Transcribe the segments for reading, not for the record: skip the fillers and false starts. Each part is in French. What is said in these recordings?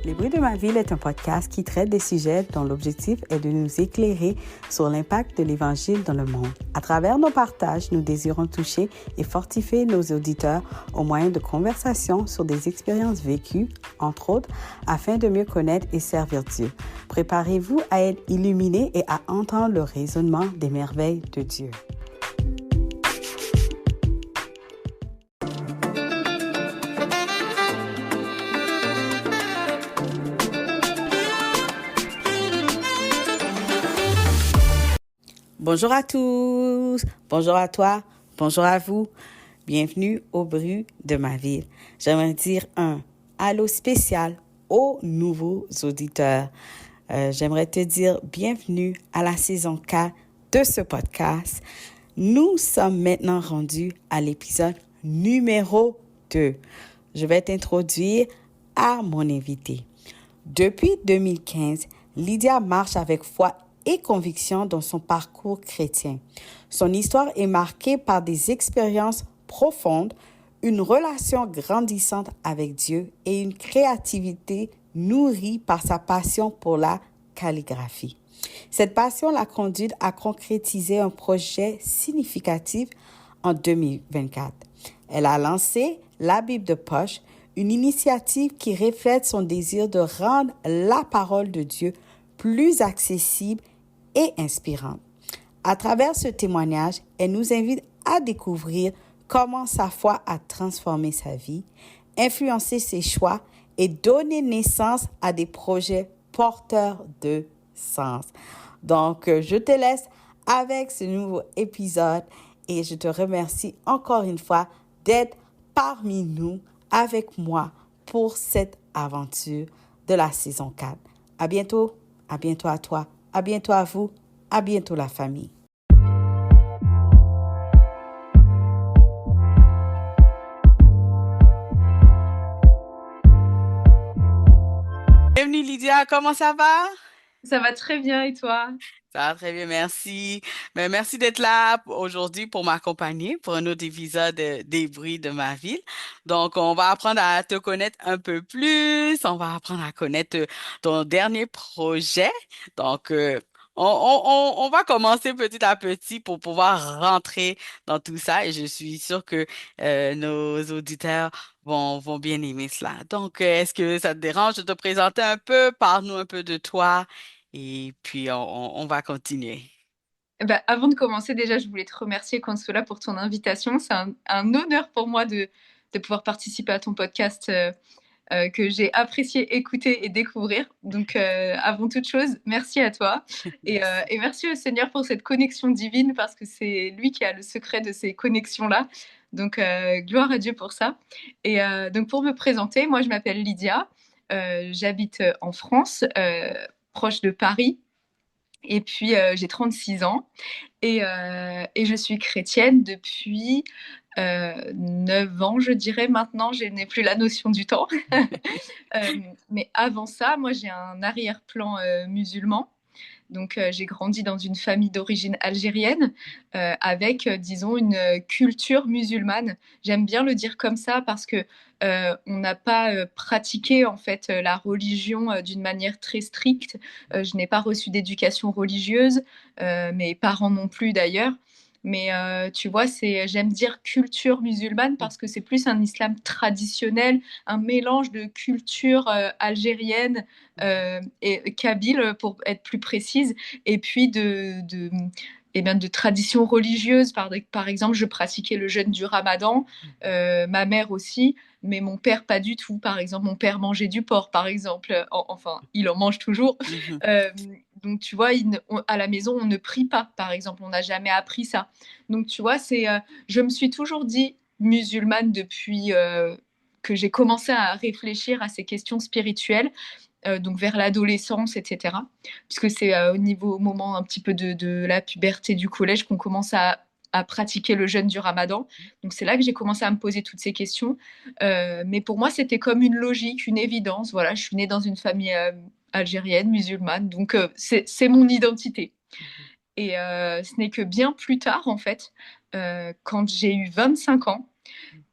Les bruits de ma ville est un podcast qui traite des sujets dont l'objectif est de nous éclairer sur l'impact de l'Évangile dans le monde. À travers nos partages, nous désirons toucher et fortifier nos auditeurs au moyen de conversations sur des expériences vécues, entre autres, afin de mieux connaître et servir Dieu. Préparez-vous à être illuminés et à entendre le raisonnement des merveilles de Dieu. Bonjour à tous, bonjour à toi, bonjour à vous. Bienvenue au bruit de ma ville. J'aimerais dire un allô spécial aux nouveaux auditeurs. J'aimerais te dire bienvenue à la saison 4 de ce podcast. Nous sommes maintenant rendus à l'épisode numéro 2. Je vais t'introduire à mon invité. Depuis 2015, Lydia marche avec foi et conviction dans son parcours chrétien. Son histoire est marquée par des expériences profondes, une relation grandissante avec Dieu et une créativité nourrie par sa passion pour la calligraphie. Cette passion l'a conduite à concrétiser un projet significatif en 2024. Elle a lancé la Bible de poche, une initiative qui reflète son désir de rendre la parole de Dieu plus accessible et inspirante. À travers ce témoignage, elle nous invite à découvrir comment sa foi a transformé sa vie, influencé ses choix et donné naissance à des projets porteurs de sens. Donc, je te laisse avec ce nouveau épisode et je te remercie encore une fois d'être parmi nous avec moi pour cette aventure de la saison 4. À bientôt à toi. À bientôt à vous, à bientôt la famille. Bienvenue Lydia, comment ça va? Ça va très bien et toi? Ça va très bien, merci. Mais merci d'être là aujourd'hui pour m'accompagner pour un autre épisode des bruits de ma ville. Donc, on va apprendre à te connaître un peu plus. On va apprendre à connaître ton dernier projet. Donc, on va commencer petit à petit pour pouvoir rentrer dans tout ça. Et je suis sûre que nos auditeurs vont bien aimer cela. Donc, est-ce que ça te dérange de te présenter un peu? Parle-nous un peu de toi. Et puis, on va continuer. Bah, avant de commencer, déjà, je voulais te remercier, Consuela, pour ton invitation. C'est un honneur pour moi de pouvoir participer à ton podcast que j'ai apprécié écouter et découvrir. Donc, avant toute chose, merci à toi. Et merci au Seigneur pour cette connexion divine, parce que c'est lui qui a le secret de ces connexions-là. Donc, gloire à Dieu pour ça. Et donc, pour me présenter, moi, je m'appelle Lydia. J'habite en France, proche de Paris. Et puis, j'ai 36 ans et je suis chrétienne depuis 9 ans, je dirais maintenant. Je n'ai plus la notion du temps. Mais avant ça, moi, j'ai un arrière-plan musulman. Donc, j'ai grandi dans une famille d'origine algérienne avec, disons, une culture musulmane. J'aime bien le dire comme ça parce que on n'a pas pratiqué en fait la religion d'une manière très stricte. Je n'ai pas reçu d'éducation religieuse, mes parents non plus d'ailleurs. Mais tu vois, j'aime dire culture musulmane parce que c'est plus un islam traditionnel, un mélange de culture algérienne et kabyle, pour être plus précise, et puis eh bien, de traditions religieuses. Par exemple, je pratiquais le jeûne du Ramadan, ma mère aussi, mais mon père pas du tout. Par exemple, mon père mangeait du porc, par exemple. Enfin, il en mange toujours. Euh, donc, tu vois, à la maison, on ne prie pas, par exemple. On n'a jamais appris ça. Donc, tu vois, je me suis toujours dit musulmane depuis que j'ai commencé à réfléchir à ces questions spirituelles, donc vers l'adolescence, etc. Puisque c'est au moment un petit peu de la puberté, du collège, qu'on commence à pratiquer le jeûne du Ramadan. Donc c'est là que j'ai commencé à me poser toutes ces questions. Mais pour moi, c'était comme une logique, une évidence. Voilà, je suis née dans une famille algérienne, musulmane, donc c'est mon identité. Et ce n'est que bien plus tard, en fait, quand j'ai eu 25 ans,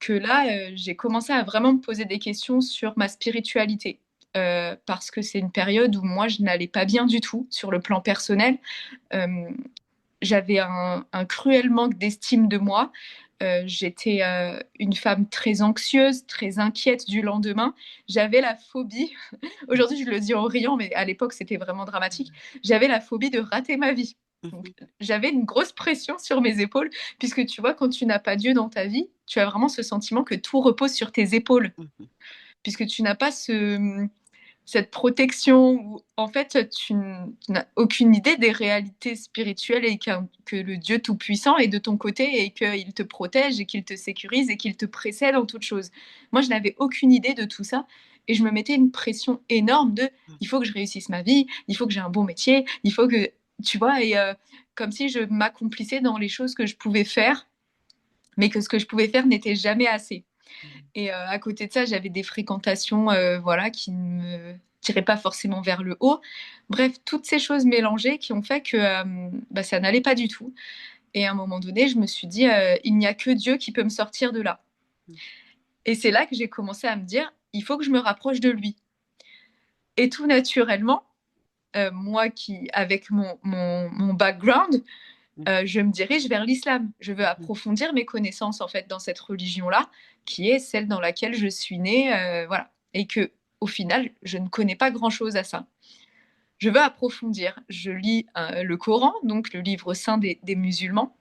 que là, j'ai commencé à vraiment me poser des questions sur ma spiritualité. parce que c'est une période où moi, je n'allais pas bien du tout sur le plan personnel. J'avais un cruel manque d'estime de moi. J'étais une femme très anxieuse, très inquiète du lendemain. J'avais la phobie, aujourd'hui je le dis en riant, mais à l'époque c'était vraiment dramatique, j'avais la phobie de rater ma vie. Donc, j'avais une grosse pression sur mes épaules, puisque tu vois, quand tu n'as pas Dieu dans ta vie, tu as vraiment ce sentiment que tout repose sur tes épaules, puisque tu n'as pas cette protection où, en fait, tu n'as aucune idée des réalités spirituelles et que le Dieu Tout-Puissant est de ton côté et qu'il te protège et qu'il te sécurise et qu'il te précède en toutes choses. Moi, je n'avais aucune idée de tout ça et je me mettais une pression énorme de il faut que je réussisse ma vie, il faut que j'ai un bon métier, il faut que, tu vois, et comme si je m'accomplissais dans les choses que je pouvais faire, mais que ce que je pouvais faire n'était jamais assez. Et à côté de ça, j'avais des fréquentations voilà, qui ne me tiraient pas forcément vers le haut. Bref, toutes ces choses mélangées qui ont fait que ça n'allait pas du tout. Et à un moment donné, je me suis dit, il n'y a que Dieu qui peut me sortir de là. Et c'est là que j'ai commencé à me dire, il faut que je me rapproche de lui. Et tout naturellement, moi qui, avec mon background, je me dirige vers l'islam. Je veux approfondir mes connaissances en fait dans cette religion-là, qui est celle dans laquelle je suis née, voilà, et que au final, je ne connais pas grand-chose à ça. Je veux approfondir. Je lis le Coran, donc le livre saint des musulmans,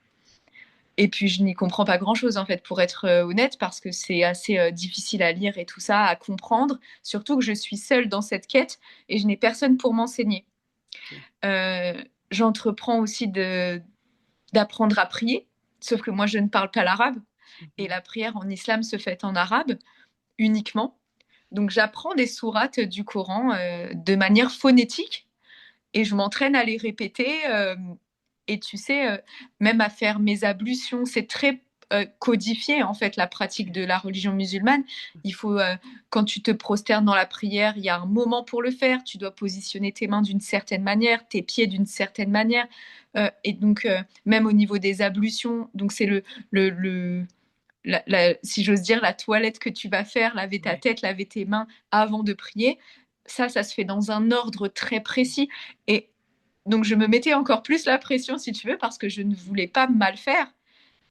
et puis je n'y comprends pas grand-chose en fait, pour être honnête, parce que c'est assez difficile à lire et tout ça, à comprendre. Surtout que je suis seule dans cette quête et je n'ai personne pour m'enseigner. J'entreprends aussi d'apprendre à prier, sauf que moi je ne parle pas l'arabe et la prière en islam se fait en arabe uniquement. Donc j'apprends des sourates du Coran de manière phonétique et je m'entraîne à les répéter et tu sais, même à faire mes ablutions, c'est très codifié en fait la pratique de la religion musulmane. Il faut, quand tu te prosternes dans la prière, il y a un moment pour le faire, tu dois positionner tes mains d'une certaine manière, tes pieds d'une certaine manière. Et donc, même au niveau des ablutions, donc c'est si j'ose dire, la toilette que tu vas faire, laver ta tête, laver tes mains avant de prier. Ça se fait dans un ordre très précis. Et donc, je me mettais encore plus la pression, si tu veux, parce que je ne voulais pas mal faire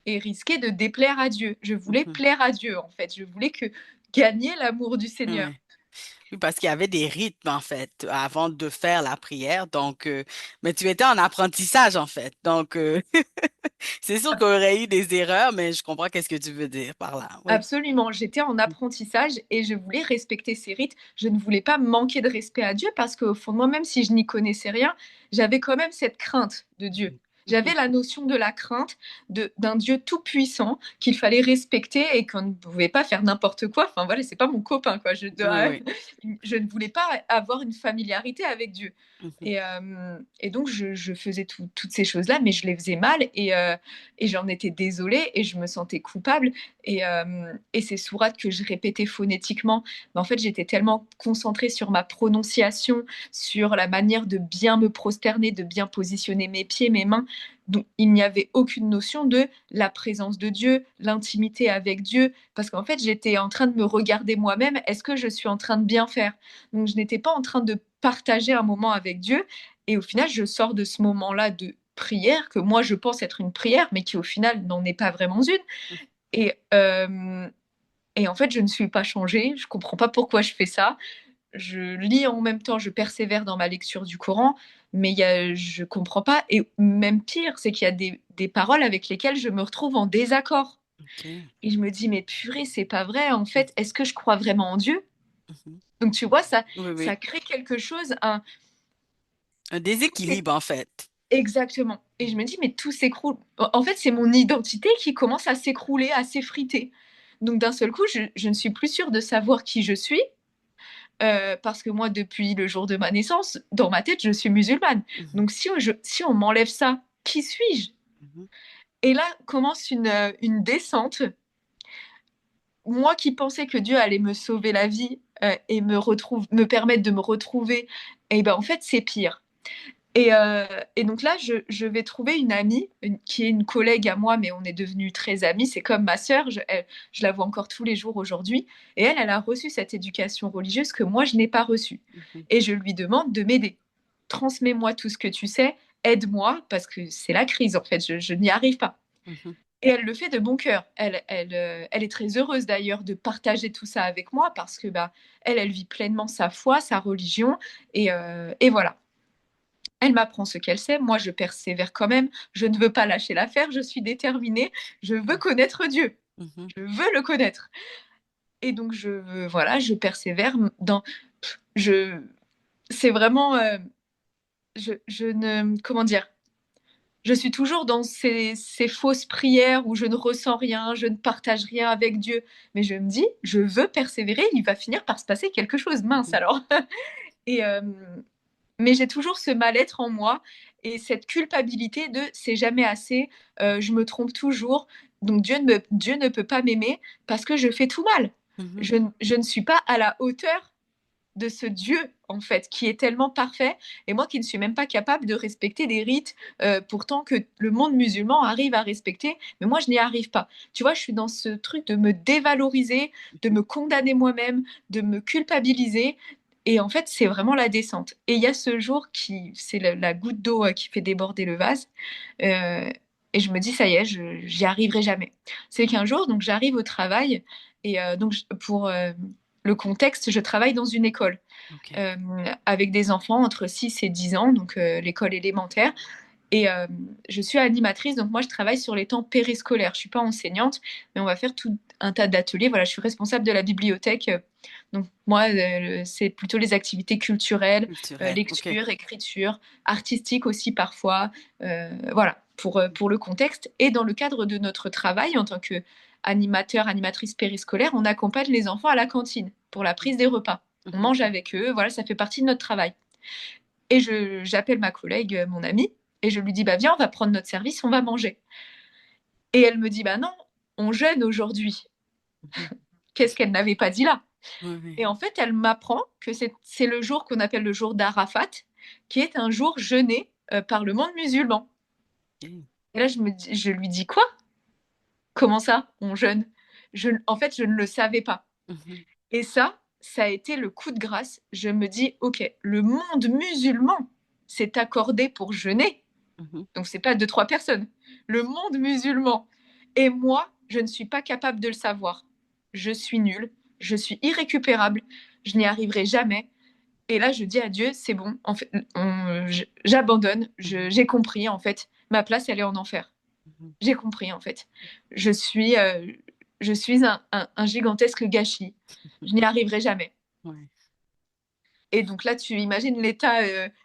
et risquer de déplaire à Dieu. Je voulais plaire à Dieu, en fait. Je voulais gagner l'amour du Seigneur. Oui, parce qu'il y avait des rythmes, en fait, avant de faire la prière. Donc, mais tu étais en apprentissage, en fait. Donc, c'est sûr qu'il y aurait eu des erreurs, mais je comprends qu'est-ce que tu veux dire par là. Oui. Absolument, j'étais en apprentissage et je voulais respecter ces rites. Je ne voulais pas manquer de respect à Dieu parce qu'au fond de moi, même si je n'y connaissais rien, j'avais quand même cette crainte de Dieu. J'avais la notion de la crainte d'un Dieu tout-puissant qu'il fallait respecter et qu'on ne pouvait pas faire n'importe quoi. Enfin voilà, c'est pas mon copain, quoi. Oui, oui. Je ne voulais pas avoir une familiarité avec Dieu. Et donc, je faisais toutes ces choses-là, mais je les faisais mal et j'en étais désolée et je me sentais coupable. Et ces sourates que je répétais phonétiquement, en fait, j'étais tellement concentrée sur ma prononciation, sur la manière de bien me prosterner, de bien positionner mes pieds, mes mains. Donc, il n'y avait aucune notion de la présence de Dieu, l'intimité avec Dieu, parce qu'en fait, j'étais en train de me regarder moi-même. Est-ce que je suis en train de bien faire? Donc, je n'étais pas en train de partager un moment avec Dieu. Et au final, je sors de ce moment-là de prière, que moi, je pense être une prière, mais qui au final n'en est pas vraiment une. Et en fait, je ne suis pas changée. Je comprends pas pourquoi je fais ça. Je lis en même temps, je persévère dans ma lecture du Coran, mais je comprends pas. Et même pire, c'est qu'il y a des paroles avec lesquelles je me retrouve en désaccord. Et je me dis, mais purée, c'est pas vrai. En fait, est-ce que je crois vraiment en Dieu? Donc tu vois, Oui, ça oui. crée quelque chose, Un déséquilibre, en fait. exactement. Et je me dis, mais tout s'écroule. En fait, c'est mon identité qui commence à s'écrouler, à s'effriter. Donc d'un seul coup, je ne suis plus sûre de savoir qui je suis. Parce que moi, depuis le jour de ma naissance, dans ma tête, je suis musulmane. Donc si on m'enlève ça, qui suis-je? Et là commence une descente. Moi qui pensais que Dieu allait me sauver la vie et me permettre de me retrouver, et ben en fait, c'est pire. Et donc là, je vais trouver une amie qui est une collègue à moi, mais on est devenus très amis. C'est comme ma sœur, je la vois encore tous les jours aujourd'hui. Et elle a reçu cette éducation religieuse que moi, je n'ai pas reçue. Mhm. Et je lui demande de m'aider. Transmets-moi tout ce que tu sais, aide-moi, parce que c'est la crise, en fait, je n'y arrive pas. Mhm. Et elle le fait de bon cœur. Elle est très heureuse d'ailleurs de partager tout ça avec moi, parce que bah, elle vit pleinement sa foi, sa religion, et voilà. Elle m'apprend ce qu'elle sait, moi je persévère quand même, je ne veux pas lâcher l'affaire, je suis déterminée, je veux connaître Dieu, Mhm. je veux le connaître. Et donc voilà, je persévère dans, je, c'est vraiment, je ne, comment dire, je suis toujours dans ces fausses prières où je ne ressens rien, je ne partage rien avec Dieu, mais je me dis, je veux persévérer, il va finir par se passer quelque chose, mince Mhm. alors. Et, mais j'ai toujours ce mal-être en moi et cette culpabilité de c'est jamais assez, je me trompe toujours, donc Dieu ne peut pas m'aimer parce que je fais tout mal. Mhm. Je ne suis pas à la hauteur de ce Dieu, en fait, qui est tellement parfait, et moi qui ne suis même pas capable de respecter des rites, pourtant que le monde musulman arrive à respecter, mais moi je n'y arrive pas. Tu vois, je suis dans ce truc de me dévaloriser, de me condamner moi-même, de me culpabiliser, et en fait, c'est vraiment la descente. Et il y a ce jour qui, c'est la goutte d'eau qui fait déborder le vase. Euh, et je me dis, ça y est, j'y arriverai jamais. C'est qu'un jour, donc j'arrive au travail, et donc pour le contexte, je travaille dans une école OK. avec des enfants entre 6 et 10 ans, donc l'école élémentaire. Et je suis animatrice, donc moi je travaille sur les temps périscolaires. Je ne suis pas enseignante, mais on va faire tout un tas d'ateliers. Voilà, je suis responsable de la bibliothèque. Donc moi, c'est plutôt les activités culturelles, Culturel. OK. lecture, écriture, artistique aussi parfois. Voilà, pour le contexte. Et dans le cadre de notre travail en tant qu'animateur, animatrice périscolaire, on accompagne les enfants à la cantine pour la prise des repas. On Mhm. mange avec eux, voilà, ça fait partie de notre travail. Et j'appelle ma collègue, mon amie, et je lui dis, bah viens, on va prendre notre service, on va manger. Et elle me dit, bah non, on jeûne aujourd'hui. Mhm. Qu'est-ce qu'elle n'avait pas dit là? Oui, oui. Et en fait, elle m'apprend que c'est le jour qu'on appelle le jour d'Arafat, qui est un jour jeûné par le monde musulman. OK. Et là, je lui dis, quoi? Comment ça, on jeûne? En fait, je ne le savais pas. Mhm. Et ça a été le coup de grâce. Je me dis, OK, le monde musulman s'est accordé pour jeûner. Mhm. Donc, c'est pas deux, trois personnes. Le monde musulman. Et moi, je ne suis pas capable de le savoir. Je suis nulle, je suis irrécupérable, je n'y arriverai jamais. Et là, je dis à Dieu, c'est bon, en fait, j'abandonne, Mhm. j'ai compris, en fait, ma place, elle est en enfer. Mhm. J'ai compris, en fait. Je suis, euh, je suis un gigantesque gâchis. Je n'y arriverai jamais. Ouais. Et donc là, tu imagines l'état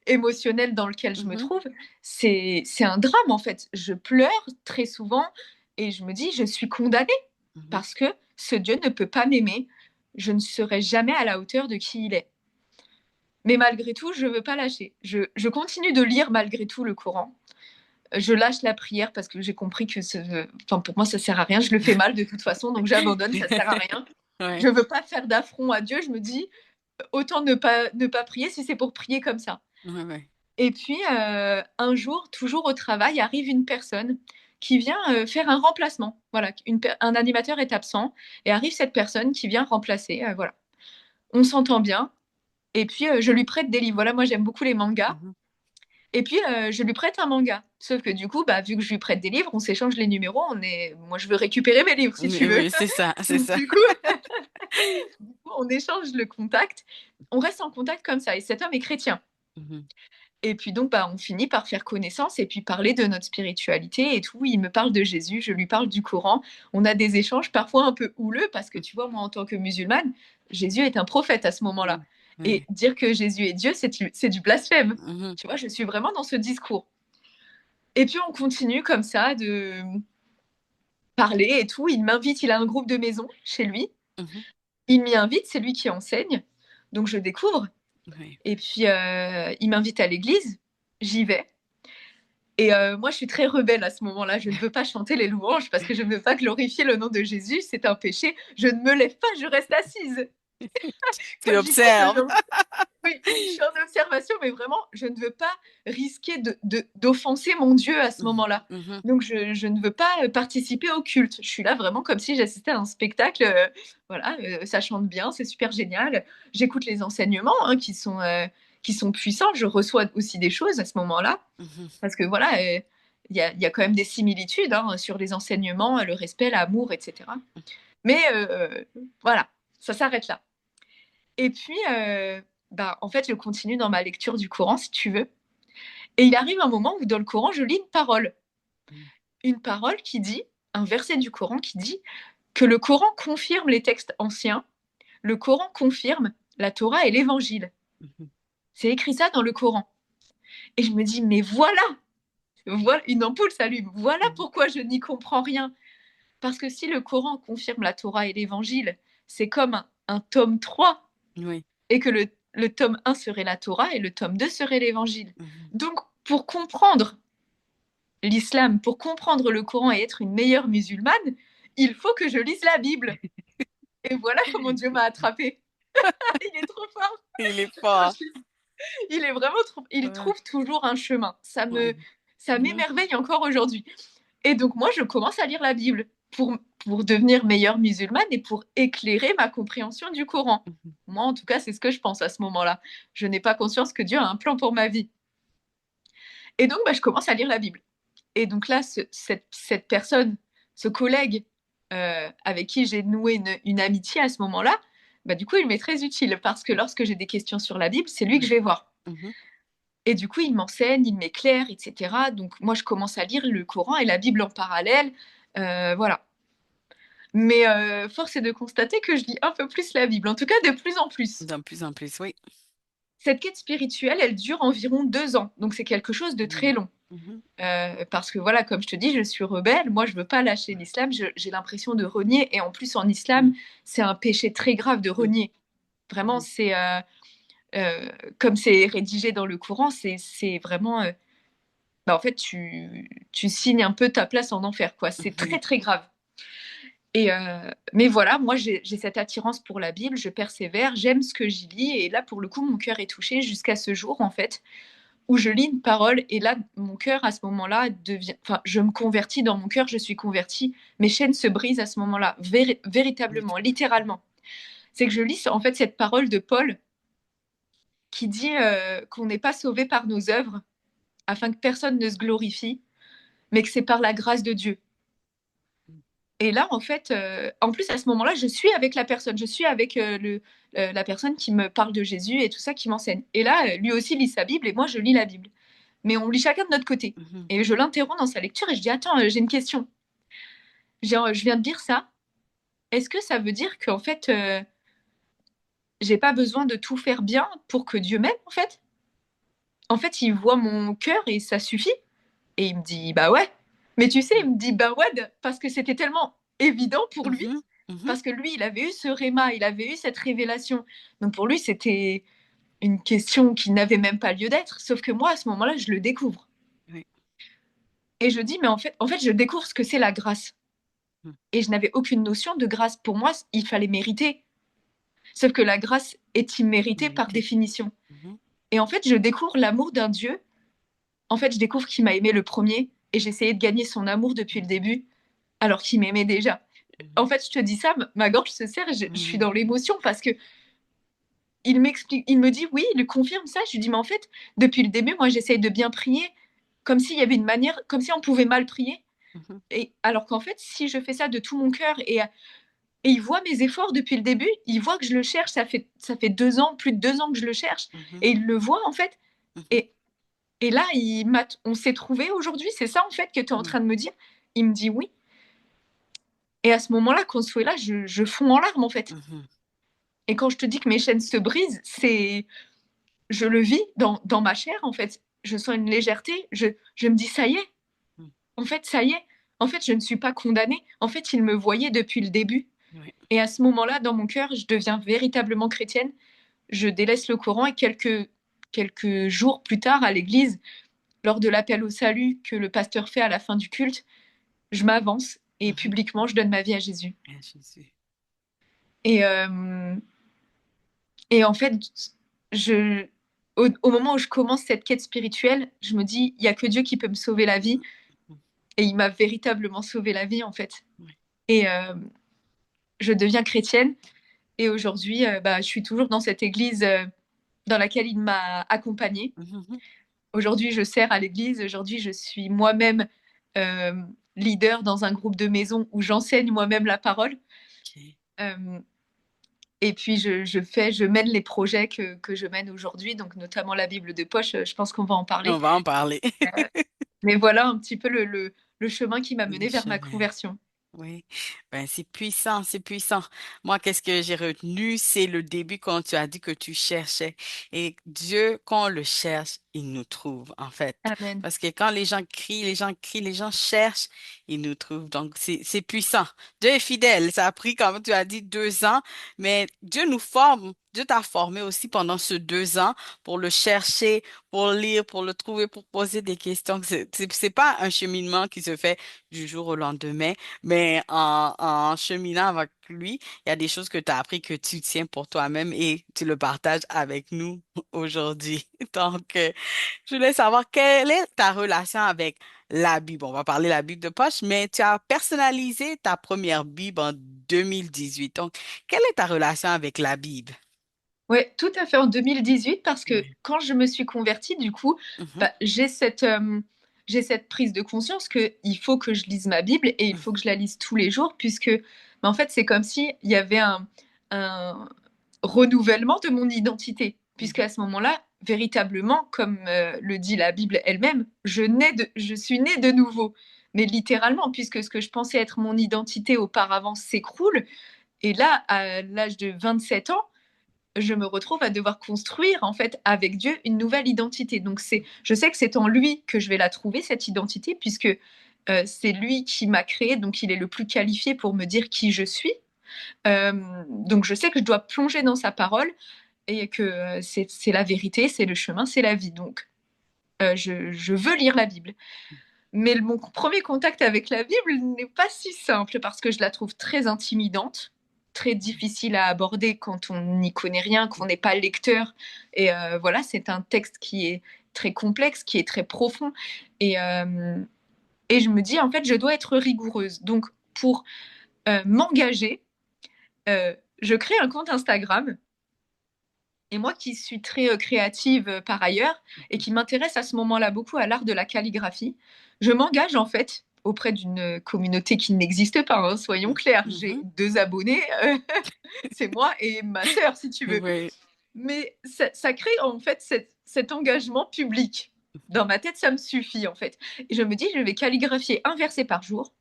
émotionnel dans lequel je me Mhm. trouve. C'est un drame, en fait. Je pleure très souvent et je me dis, je suis condamnée Mhm. parce que ce Dieu ne peut pas m'aimer. Je ne serai jamais à la hauteur de qui il est. Mais malgré tout, je ne veux pas lâcher. Je continue de lire malgré tout le Coran. Je lâche la prière parce que j'ai compris que enfin, pour moi, ça sert à rien. Je le fais mal de toute façon, donc j'abandonne, ça sert à rien. Je Ouais. ne veux pas faire d'affront à Dieu. Je me dis, autant ne pas prier si c'est pour prier comme ça. Ouais, ouais. Et puis, un jour, toujours au travail, arrive une personne qui vient faire un remplacement. Voilà, un animateur est absent et arrive cette personne qui vient remplacer. Voilà. On s'entend bien. Et puis, je lui prête des livres. Voilà, moi, j'aime beaucoup les mangas. Mhm. Et puis, je lui prête un manga. Sauf que du coup, bah, vu que je lui prête des livres, on s'échange les numéros. Moi, je veux récupérer mes livres, si tu Oui, veux. oui, c'est ça, c'est Donc, ça. du coup, on échange le contact. On reste en contact comme ça. Et cet homme est chrétien. Mhm. Et puis donc, bah, on finit par faire connaissance et puis parler de notre spiritualité et tout. Il me parle de Jésus, je lui parle du Coran. On a des échanges parfois un peu houleux parce que tu vois, moi, en tant que musulmane, Jésus est un prophète à ce moment-là. Mhm. Et Ouais. dire que Jésus est Dieu, c'est du blasphème. Mhm. Tu vois, je suis vraiment dans ce discours. Et puis on continue comme ça de parler et tout. Il m'invite, il a un groupe de maison chez lui. Mhm. Il m'y invite, c'est lui qui enseigne. Donc je découvre. Ouais. Et puis il m'invite à l'église. J'y vais. Et moi, je suis très rebelle à ce moment-là. Je ne veux pas chanter les louanges parce que je ne veux pas glorifier le nom de Jésus. C'est un péché. Je ne me lève pas, je reste assise. Tu Quand j'y pense observes. aujourd'hui, oui, je suis en observation, mais vraiment, je ne veux pas risquer d'offenser mon Dieu à ce Mhm, moment-là. mhm, Donc, je ne veux pas participer au culte. Je suis là vraiment comme si j'assistais à un spectacle. Voilà, ça chante bien, c'est super génial. J'écoute les enseignements hein, qui sont puissants. Je reçois aussi des choses à ce moment-là. mhm. Parce que voilà, il y a quand même des similitudes hein, sur les enseignements, le respect, l'amour, etc. Mais voilà, ça s'arrête là. Et puis, bah, en fait, je continue dans ma lecture du Coran, si tu veux. Et il arrive un moment où dans le Coran, je lis une parole. Une parole qui dit, un verset du Coran qui dit que le Coran confirme les textes anciens, le Coran confirme la Torah et l'Évangile. Mhm. C'est écrit ça dans le Coran. Et je me dis, mais voilà, voilà une ampoule s'allume. Voilà Mhm. pourquoi je n'y comprends rien. Parce que si le Coran confirme la Torah et l'Évangile, c'est comme un tome 3 Oui. et que le tome 1 serait la Torah et le tome 2 serait l'Évangile. Mhm. Donc, pour comprendre l'islam, pour comprendre le Coran et être une meilleure musulmane, il faut que je lise la Bible. Et voilà comment Dieu m'a attrapée. Il est trop fort. Il est fort. Il est vraiment trop. Il Ouais. trouve toujours un chemin. Ouais. Ça Mhm. m'émerveille encore aujourd'hui. Et donc, moi, je commence à lire la Bible pour devenir meilleure musulmane et pour éclairer ma compréhension du Coran. Mhm. Moi, en tout cas, c'est ce que je pense à ce moment-là. Je n'ai pas conscience que Dieu a un plan pour ma vie. Et donc, bah, je commence à lire la Bible. Et donc là, cette personne, ce collègue avec qui j'ai noué une amitié à ce moment-là, bah, du coup, il m'est très utile parce que lorsque j'ai des questions sur la Bible, c'est lui que je vais voir. Mhm. Et du coup, il m'enseigne, il m'éclaire, etc. Donc moi, je commence à lire le Coran et la Bible en parallèle. Voilà. Mais force est de constater que je lis un peu plus la Bible, en tout cas de plus en plus. De plus en plus, oui. Cette quête spirituelle, elle dure environ 2 ans, donc c'est quelque chose de très Mhm. long. Mhm. Parce que voilà, comme je te dis, je suis rebelle, moi je veux pas lâcher l'islam, j'ai l'impression de renier, et en plus en islam, c'est un péché très grave de Mhm. renier. Vraiment, Mhm. c'est comme c'est rédigé dans le Coran, c'est vraiment, bah, en fait, tu signes un peu ta place en enfer, quoi. C'est Mhm. très très grave. Et mais voilà, moi j'ai cette attirance pour la Bible, je persévère, j'aime ce que j'y lis, et là pour le coup mon cœur est touché jusqu'à ce jour en fait, où je lis une parole, et là mon cœur à ce moment-là devient, enfin je me convertis dans mon cœur, je suis convertie, mes chaînes se brisent à ce moment-là, véritablement, littéralement. C'est que je lis en fait cette parole de Paul qui dit qu'on n'est pas sauvé par nos œuvres, afin que personne ne se glorifie, mais que c'est par la grâce de Dieu. Et là, en fait, en plus, à ce moment-là, je suis avec la personne, je suis avec la personne qui me parle de Jésus et tout ça, qui m'enseigne. Et là, lui aussi lit sa Bible et moi, je lis la Bible. Mais on lit chacun de notre côté. Mhm. Et je l'interromps dans sa lecture et je dis, attends, j'ai une question. Je viens de dire ça. Est-ce que ça veut dire qu'en fait, j'ai pas besoin de tout faire bien pour que Dieu m'aime, en fait? En fait, il voit mon cœur et ça suffit. Et il me dit, bah ouais. Mais tu sais, il me dit, bah ouais, parce que c'était tellement évident pour lui, Mhm. Mhm. parce que lui, il avait eu ce réma, il avait eu cette révélation. Donc pour lui, c'était une question qui n'avait même pas lieu d'être. Sauf que moi, à ce moment-là, je le découvre. Oui. Et je dis, mais en fait, je découvre ce que c'est la grâce. Mhm. Et je n'avais aucune notion de grâce. Pour moi, il fallait mériter. Sauf que la grâce est imméritée par Mérité. définition. Mhm. Et en fait, je découvre l'amour d'un Dieu. En fait, je découvre qu'il m'a aimé le premier et j'essayais de gagner son amour depuis le début, alors qu'il m'aimait déjà. En Mhm. fait, je te dis ça, ma gorge se serre, je suis Mhm. dans l'émotion parce que il m'explique, il me dit oui, il confirme ça. Je lui dis, mais en fait, depuis le début, moi, j'essaye de bien prier, comme s'il y avait une manière, comme si on pouvait mal prier. Mhm. Et alors qu'en fait, si je fais ça de tout mon cœur et il voit mes efforts depuis le début, il voit que je le cherche, ça fait 2 ans, plus de 2 ans que je le cherche, Mhm. et il le voit en fait. Mhm. Et, et là, on s'est trouvé aujourd'hui, c'est ça en fait que tu es en Oui. train de me dire. Il me dit oui. Et à ce moment-là, quand ce là, je fonds en larmes en fait. Mhm. Et quand je te dis que mes chaînes se brisent, je le vis dans ma chair, en fait. Je sens une légèreté. Je me dis, ça y est. Mhm. En fait, ça y est. En fait, je ne suis pas condamnée. En fait, il me voyait depuis le début. Oui. Et à ce moment-là, dans mon cœur, je deviens véritablement chrétienne. Je délaisse le Coran et quelques jours plus tard, à l'église, lors de l'appel au salut que le pasteur fait à la fin du culte, je m'avance et Mhm. publiquement, je donne ma vie à Jésus. Ah, Jésus. Et Et en fait, je, au moment où je commence cette quête spirituelle, je me dis, il n'y a que Dieu qui peut me sauver la vie. Et il m'a véritablement sauvé la vie, en fait. Oui. Et je deviens chrétienne. Et aujourd'hui, je suis toujours dans cette église dans laquelle il m'a accompagnée. Mhm. Aujourd'hui, je sers à l'église. Aujourd'hui, je suis moi-même euh, leader dans un groupe de maison où j'enseigne moi-même la parole. Ok. Euh, et puis, je mène les projets que je mène aujourd'hui, donc notamment la Bible de poche. Je pense qu'on va en parler. On va en parler. Mais voilà un petit peu le chemin qui m'a Le mené vers ma chemin. conversion. Oui, ben c'est puissant, c'est puissant. Moi, qu'est-ce que j'ai retenu, c'est le début quand tu as dit que tu cherchais. Et Dieu, quand on le cherche, il nous trouve, en fait. Amen. Parce que quand les gens crient, les gens crient, les gens cherchent, il nous trouve. Donc, c'est puissant. Dieu est fidèle. Ça a pris, comme tu as dit, 2 ans, mais Dieu nous forme. Dieu t'a formé aussi pendant ce 2 ans pour le chercher, pour lire, pour le trouver, pour poser des questions. C'est pas un cheminement qui se fait du jour au lendemain. Mais en cheminant avec lui, il y a des choses que tu as appris que tu tiens pour toi-même et tu le partages avec nous aujourd'hui. Donc, je voulais savoir quelle est ta relation avec la Bible. On va parler de la Bible de poche, mais tu as personnalisé ta première Bible en 2018. Donc, quelle est ta relation avec la Bible? Ouais, tout à fait en 2018 parce que Oui. quand je me suis convertie, du coup, Mhm, j'ai cette prise de conscience que il faut que je lise ma Bible et il faut que je la lise tous les jours puisque en fait, c'est comme si il y avait un renouvellement de mon identité puisque mhm, à ce moment-là, véritablement, comme le dit la Bible elle-même, je suis née de nouveau. Mais littéralement, puisque ce que je pensais être mon identité auparavant s'écroule. Et là, à l'âge de 27 ans, je me retrouve à devoir construire en fait avec Dieu une nouvelle identité. Donc je sais que c'est en lui que je vais la trouver cette identité puisque c'est lui qui m'a créé, donc il est le plus qualifié pour me dire qui je suis. Euh, donc je sais que je dois plonger dans sa parole et que c'est la vérité, c'est le chemin, c'est la vie. Donc je veux lire la Bible. Mais mon premier contact avec la Bible n'est pas si simple parce que je la trouve très intimidante, très difficile à aborder quand on n'y connaît rien, qu'on n'est pas lecteur. Et voilà, c'est un texte qui est très complexe, qui est très profond. Et, euh, et je me dis, en fait, je dois être rigoureuse. Donc, pour m'engager, je crée un compte Instagram. Et moi qui suis très créative par ailleurs et qui m'intéresse à ce moment-là beaucoup à l'art de la calligraphie, je m'engage en fait auprès d'une communauté qui n'existe pas, hein, soyons clairs. J'ai mhm. 2 abonnés, c'est moi et ma sœur si tu veux. Oui. Mais ça crée en fait cet engagement public. Dans ma tête, ça me suffit en fait. Et je me dis, je vais calligraphier un verset par jour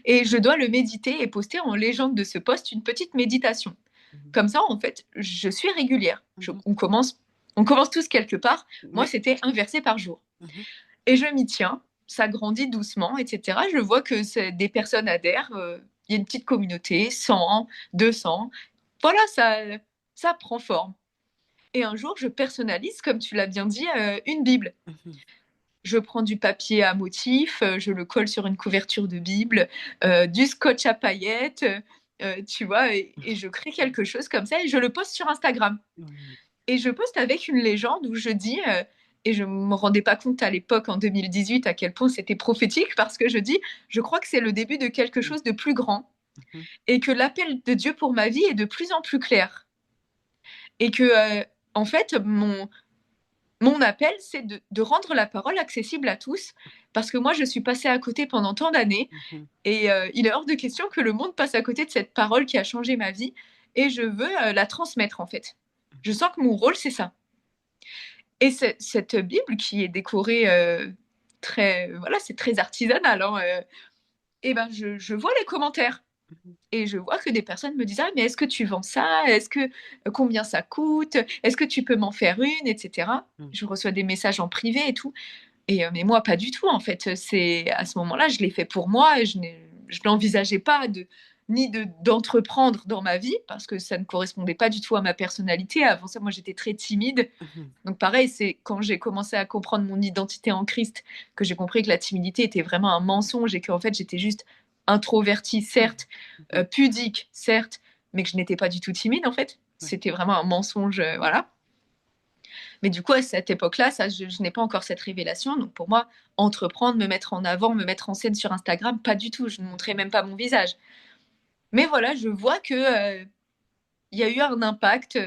et je dois le méditer et poster en légende de ce post une petite méditation. Mhm, Comme ça, en fait, je suis régulière. mhm. On commence tous quelque part. Moi, Oui. c'était un verset par jour. Mhm, Et je m'y tiens. Ça grandit doucement, etc. Je vois que des personnes adhèrent. Il y a une petite communauté, 100, 200. Voilà, ça prend forme. Et un jour, je personnalise, comme tu l'as bien dit, une Bible. mhm. Je prends du papier à motif, je le colle sur une couverture de Bible, du scotch à paillettes, tu vois, et je crée quelque chose comme ça et je le poste sur Instagram. Oui. Et je poste avec une légende où je dis, et je ne me rendais pas compte à l'époque, en 2018, à quel point c'était prophétique, parce que je dis, je crois que c'est le début de quelque chose de plus grand Mhm, et que l'appel de Dieu pour ma vie est de plus en plus clair. Et que, en fait, mon appel, c'est de rendre la parole accessible à tous, parce que moi, je suis passée à côté pendant tant d'années, mhm. et il est hors de question que le monde passe à côté de cette parole qui a changé ma vie, et je veux la transmettre, en fait. Je sens que mon rôle, c'est ça. Et cette Bible qui est décorée très, voilà, c'est très artisanal, hein, et ben je vois les commentaires. Mhm. Et je vois que des personnes me disent: «Ah, mais est-ce que tu vends ça? Est-ce que combien ça coûte? Est-ce que tu peux m'en faire une?» et cetera. Mhm. Je reçois des messages en privé et tout. Et mais moi, pas du tout, en fait. C'est à ce moment-là, je l'ai fait pour moi et je n'envisageais pas d'entreprendre dans ma vie parce que ça ne correspondait pas du tout à ma personnalité. Avant ça, moi, j'étais très timide. Mhm. Donc pareil, c'est quand j'ai commencé à comprendre mon identité en Christ que j'ai compris que la timidité était vraiment un mensonge et qu'en fait, j'étais juste introvertie, certes, Mhm. pudique, certes, mais que je n'étais pas du tout timide, en fait. c'était vraiment un mensonge, voilà. Mais du coup, à cette époque-là, je n'ai pas encore cette révélation. Donc pour moi, entreprendre, me mettre en avant, me mettre en scène sur Instagram, pas du tout. Je ne montrais même pas mon visage. Mais voilà, je vois que y a eu un impact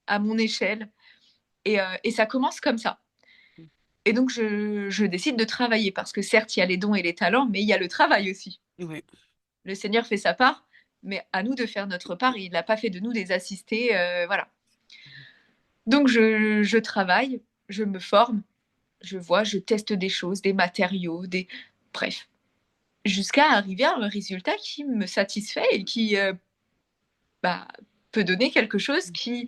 à mon échelle. Et ça commence comme ça. Et donc, je décide de travailler parce que certes, il y a les dons et les talents, mais il y a le travail aussi. Oui. Le Seigneur fait sa part, mais à nous de faire notre part. Il n'a pas fait de nous des assistés. Voilà. Donc, je travaille, je me forme, je vois, je teste des choses, des matériaux, bref, jusqu'à arriver à un résultat qui me satisfait et qui peut donner quelque chose qui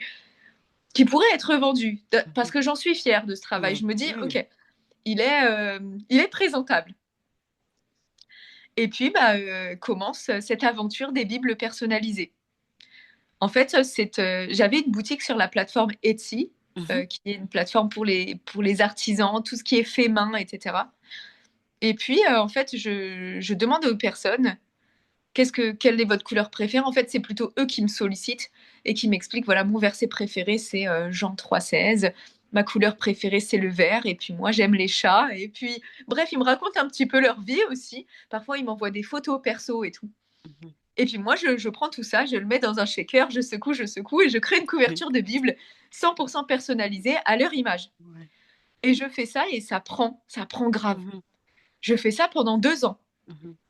pourrait être vendu. Parce que j'en suis fière de ce travail. Oui. Je me dis, Oui. OK, il est présentable. Et puis, commence cette aventure des Bibles personnalisées. En fait, j'avais une boutique sur la plateforme Etsy, qui est une plateforme pour les artisans, tout ce qui est fait main, etc. Et puis, en fait, je demande aux personnes quelle est votre couleur préférée. En fait, c'est plutôt eux qui me sollicitent et qui m'expliquent, voilà, mon verset préféré, c'est Jean 3,16. Ma couleur préférée, c'est le vert. Et puis moi, j'aime les chats. Et puis, bref, ils me racontent un petit peu leur vie aussi. Parfois, ils m'envoient des photos perso et tout. Et puis moi, je prends tout ça, je le mets dans un shaker, je secoue et je crée une couverture de Bible 100% personnalisée à leur image. Ouais. Et je fais ça et ça prend grave. Je fais ça pendant 2 ans.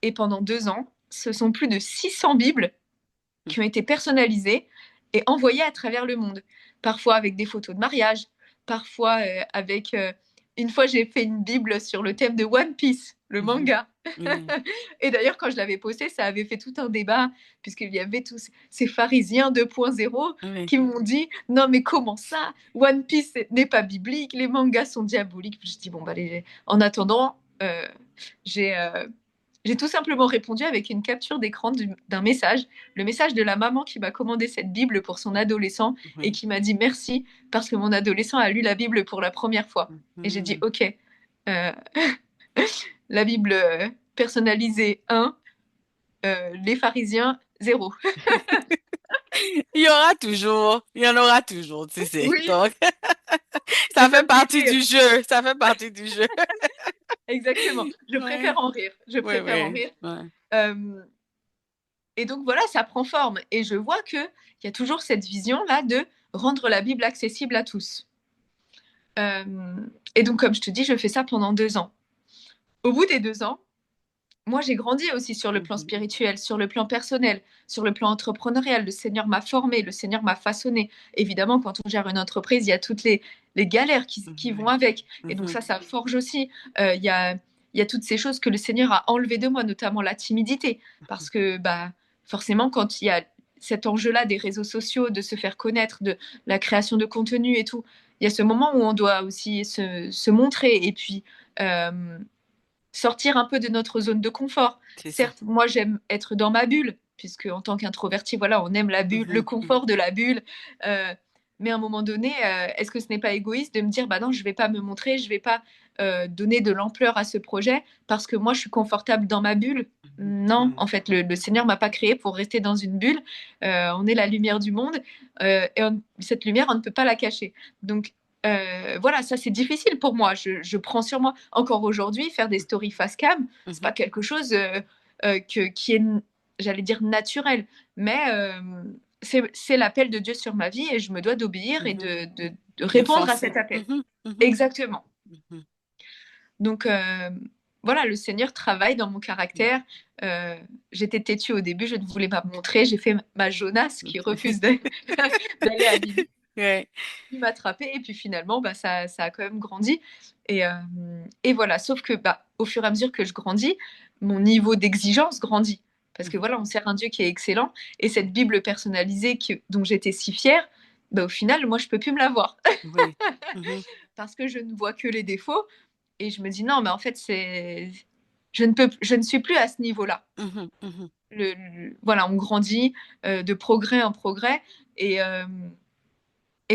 Et pendant 2 ans, ce sont plus de 600 Bibles qui ont été personnalisées et envoyées à travers le monde. Parfois avec des photos de mariage, parfois avec... Une fois, j'ai fait une Bible sur le thème de One Piece, le manga. Et d'ailleurs, quand je l'avais posté, ça avait fait tout un débat, puisqu'il y avait tous ces pharisiens 2.0 qui m'ont dit « Non, mais comment ça? One Piece n'est pas biblique, les mangas sont diaboliques. » Je dis « Bon, en attendant, j'ai tout simplement répondu avec une capture d'écran d'un message, le message de la maman qui m'a commandé cette Bible pour son adolescent et qui m'a dit merci parce que mon adolescent a lu la Bible pour la première fois. Et j'ai dit ok, la Bible personnalisée 1, les pharisiens 0. Il y en aura toujours, tu sais. Oui. Donc, ça fait partie du jeu, ça fait partie du jeu. Exactement. Je préfère en rire. Et donc voilà, ça prend forme. Et je vois qu'il y a toujours cette vision-là de rendre la Bible accessible à tous. Et donc, comme je te dis, je fais ça pendant 2 ans. Au bout des 2 ans, moi, j'ai grandi aussi sur le plan spirituel, sur le plan personnel, sur le plan entrepreneurial. Le Seigneur m'a formé, le Seigneur m'a façonné. Évidemment, quand on gère une entreprise, il y a toutes les galères qui vont avec. Et donc ça forge aussi. Il y a toutes ces choses que le Seigneur a enlevées de moi, notamment la timidité. Parce que forcément, quand il y a cet enjeu-là des réseaux sociaux, de se faire connaître, de la création de contenu et tout, il y a ce moment où on doit aussi se montrer et puis sortir un peu de notre zone de confort. Certes, moi, j'aime être dans ma bulle, puisque en tant qu'introverti, voilà, on aime la bulle, le confort de la bulle. Mais à un moment donné, est-ce que ce n'est pas égoïste de me dire, bah non, je ne vais pas me montrer, je ne vais pas donner de l'ampleur à ce projet parce que moi, je suis confortable dans ma bulle? Non, en fait, le Seigneur m'a pas créé pour rester dans une bulle. On est la lumière du monde et cette lumière, on ne peut pas la cacher. Donc, voilà, ça c'est difficile pour moi. Je prends sur moi. Encore aujourd'hui, faire des stories face cam, c'est pas quelque chose qui est, j'allais dire, naturel. Mais c'est l'appel de Dieu sur ma vie et je me dois d'obéir et de répondre à cet appel. Exactement. Donc voilà, le Seigneur travaille dans mon caractère. J'étais têtue au début, je ne voulais pas me montrer. J'ai fait ma Jonas qui refuse d'aller à Bibi. Il m'a attrapé et puis finalement ça a quand même grandi et voilà, sauf que au fur et à mesure que je grandis, mon niveau d'exigence grandit parce que voilà, on sert un Dieu qui est excellent et cette Bible personnalisée dont j'étais si fière, au final moi je peux plus me la voir parce que je ne vois que les défauts et je me dis non mais en fait je ne suis plus à ce niveau-là. Voilà, on grandit de progrès en progrès et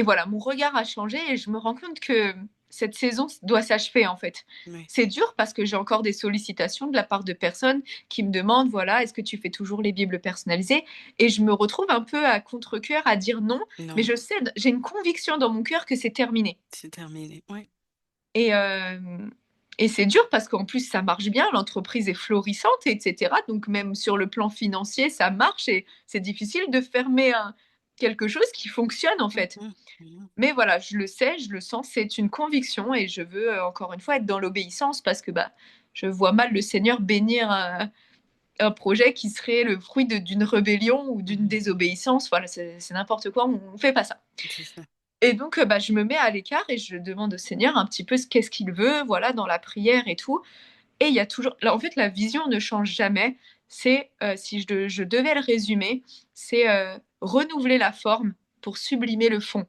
voilà, mon regard a changé et je me rends compte que cette saison doit s'achever en fait. Oui. C'est dur parce que j'ai encore des sollicitations de la part de personnes qui me demandent, voilà, est-ce que tu fais toujours les Bibles personnalisées? Et je me retrouve un peu à contre-cœur à dire non, mais Non, je sais, j'ai une conviction dans mon cœur que c'est terminé. c'est terminé. Oui. Et, euh, et c'est dur parce qu'en plus, ça marche bien, l'entreprise est florissante, etc. Donc même sur le plan financier, ça marche et c'est difficile de fermer quelque chose qui fonctionne en fait. Mhm, mhm. Mais voilà, je le sais, je le sens, c'est une conviction et je veux encore une fois être dans l'obéissance parce que bah, je vois mal le Seigneur bénir un projet qui serait le fruit d'une rébellion ou d'une Mhm. désobéissance. Voilà, c'est n'importe quoi, on ne fait pas ça. C'est ça. Et donc, bah, je me mets à l'écart et je demande au Seigneur un petit peu qu'est-ce qu'il veut, voilà, dans la prière et tout. Et il y a toujours, là, en fait, la vision ne change jamais. C'est, si je devais le résumer, c'est renouveler la forme pour sublimer le fond.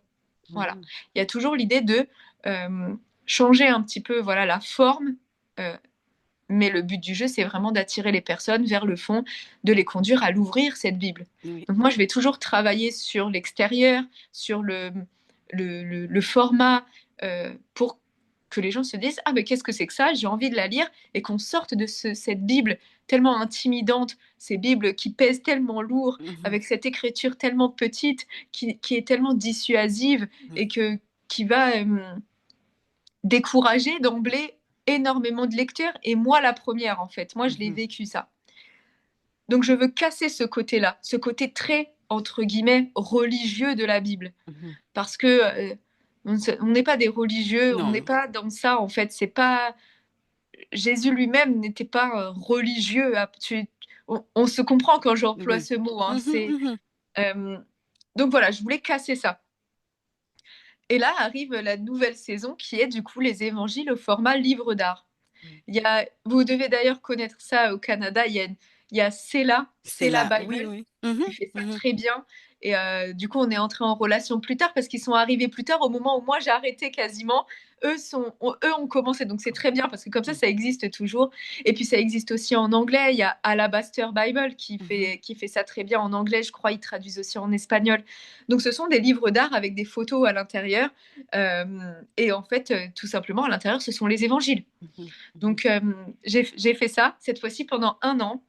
Voilà. Mhm, Il y a toujours l'idée de euh, changer un petit peu, voilà, la forme. euh, mais le but du jeu, c'est vraiment d'attirer les personnes vers le fond, de les conduire à l'ouvrir, cette Bible. oui. Donc moi, je vais toujours travailler sur l'extérieur, sur le format, pour que les gens se disent, ah mais qu'est-ce que c'est que ça? J'ai envie de la lire, et qu'on sorte de cette Bible tellement intimidante, ces Bibles qui pèsent tellement lourd, Mhm, avec cette écriture tellement petite, qui est tellement dissuasive, mhm, et qui va décourager d'emblée énormément de lecteurs, et moi la première en fait. Moi, je l'ai mhm, vécu ça. Donc je veux casser ce côté-là, ce côté très, entre guillemets, religieux de la Bible. mhm. Parce que on n'est pas des religieux, on n'est Non. pas dans ça en fait. C'est pas Jésus lui-même n'était pas religieux. On se comprend quand j'emploie Oui. ce mot. Hein, Mhm, mhm. euh, donc voilà, je voulais casser ça. Et là arrive la nouvelle saison qui est du coup les évangiles au format livre d'art. Oui. Vous devez d'ailleurs connaître ça au Canada, il y a C'est Sela là. Oui, Bible oui. Mhm, qui fait ça mhm. très bien. Et du coup, on est entré en relation plus tard parce qu'ils sont arrivés plus tard au moment où moi j'ai arrêté quasiment. Eux ont commencé, donc c'est très bien parce que comme ça existe toujours. Et puis ça existe aussi en anglais. Il y a Alabaster Bible Mhm. qui fait ça très bien en anglais. Je crois ils traduisent aussi en espagnol. Donc ce sont des livres d'art avec des photos à l'intérieur. Euh, et en fait, tout simplement, à l'intérieur, ce sont les évangiles. Mhm, mhm. Donc j'ai fait ça cette fois-ci pendant un an.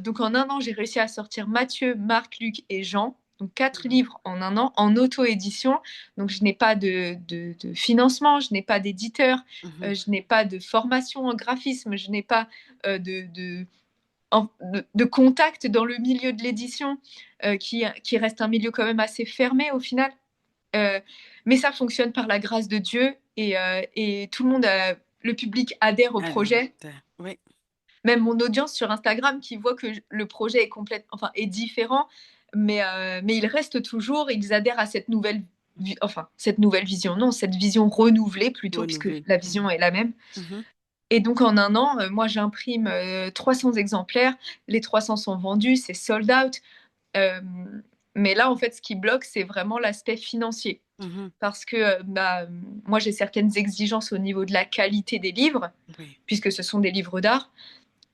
Donc en un an, j'ai réussi à sortir Matthieu, Marc, Luc et Jean. Donc quatre Mhm, livres en un an en auto-édition. Donc je n'ai pas de financement, je n'ai pas d'éditeur, mhm. je n'ai pas de formation en graphisme, je n'ai pas de contact dans le milieu de l'édition, qui reste un milieu quand même assez fermé au final. Euh, mais ça fonctionne par la grâce de Dieu et tout le monde, le public adhère au Alors, projet. oui. Même mon audience sur Instagram qui voit que le projet est enfin, est différent, mais ils restent toujours, ils adhèrent à cette nouvelle vision, non, cette vision renouvelée plutôt, puisque Renouveler. la vision Mhm, est la même. mhm, Et donc en un an, moi j'imprime 300 exemplaires, les 300 sont vendus, c'est sold out. Euh, mais là, en fait, ce qui bloque, c'est vraiment l'aspect financier. mhm. Parce que bah, moi, j'ai certaines exigences au niveau de la qualité des livres, Oui. puisque ce sont des livres d'art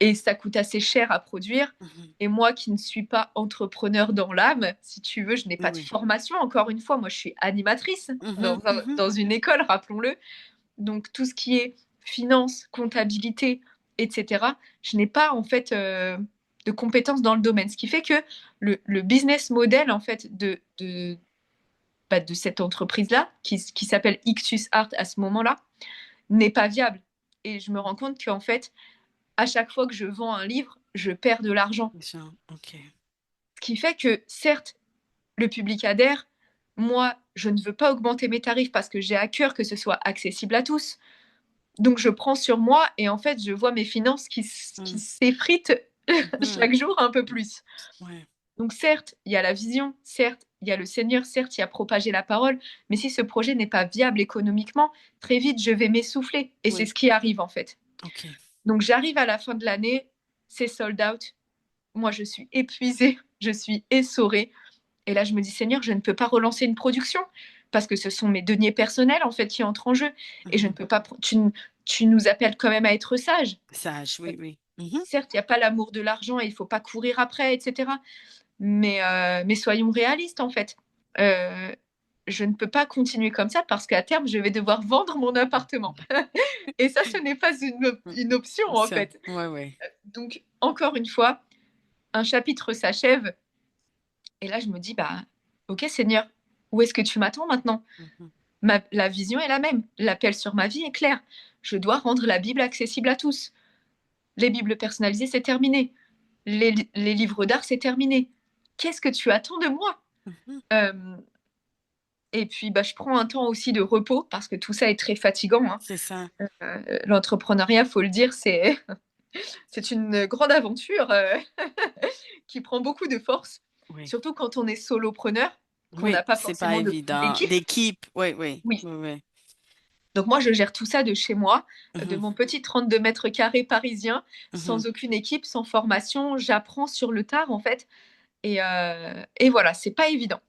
et ça coûte assez cher à produire. Mhm. Et moi qui ne suis pas entrepreneur dans l'âme, si tu veux, je n'ai pas de Oui. formation. Encore une fois, moi je suis animatrice Mhm, mhm. dans une école, rappelons-le. Donc tout ce qui est finance, comptabilité, etc., je n'ai pas en fait de compétences dans le domaine. Ce qui fait que le business model en fait de cette entreprise-là, qui s'appelle Ictus Art à ce moment-là, n'est pas viable. Et je me rends compte qu'en fait, à chaque fois que je vends un livre, je perds de l'argent. Genre, ok. Ce qui fait que, certes, le public adhère. Moi, je ne veux pas augmenter mes tarifs parce que j'ai à cœur que ce soit accessible à tous. Donc, je prends sur moi et en fait, je vois mes finances qui Mhm, s'effritent mhm. chaque jour un peu plus. Ouais. Donc, certes, il y a la vision, certes, il y a le Seigneur, certes, il y a propager la parole, mais si ce projet n'est pas viable économiquement, très vite, je vais m'essouffler. Et c'est Oui. ce qui arrive en fait. Ok. Donc, j'arrive à la fin de l'année, c'est sold out. Moi, je suis épuisée, je suis essorée. Et là, je me dis, Seigneur, je ne peux pas relancer une production parce que ce sont mes deniers personnels, en fait, qui entrent en jeu. Et je ne Mhm. peux pas. Tu nous appelles quand même à être sages. Sage, oui, oui. Mhm. Certes, il n'y a pas l'amour de l'argent et il ne faut pas courir après, etc. Mais soyons réalistes, en fait. Euh, je ne peux pas continuer comme ça parce qu'à terme, je vais devoir vendre mon appartement. Et ça, ce n'est pas une option, en Ça, fait. ouais, ouais. Donc, encore une fois, un chapitre s'achève. Et là, je me dis, bah, ok, Seigneur, où est-ce que tu m'attends maintenant? Mhm. La vision est la même. L'appel sur ma vie est clair. Je dois rendre la Bible accessible à tous. Les Bibles personnalisées, c'est terminé. Les livres d'art, c'est terminé. Qu'est-ce que tu attends de moi? Mhm. Euh, Et puis, bah, je prends un temps aussi de repos parce que tout ça est très fatigant, hein. C'est ça. L'entrepreneuriat, faut le dire, c'est une grande aventure qui prend beaucoup de force, Oui. surtout quand on est solopreneur, qu'on n'a Oui, pas c'est pas forcément évident. d'équipe. D'équipe, oui, oui, Oui. oui, oui. Donc moi, je gère tout ça de chez moi, de Mhm. mon petit 32 mètres carrés parisien, Mhm. sans aucune équipe, sans formation. J'apprends sur le tard, en fait. Et voilà, c'est pas évident.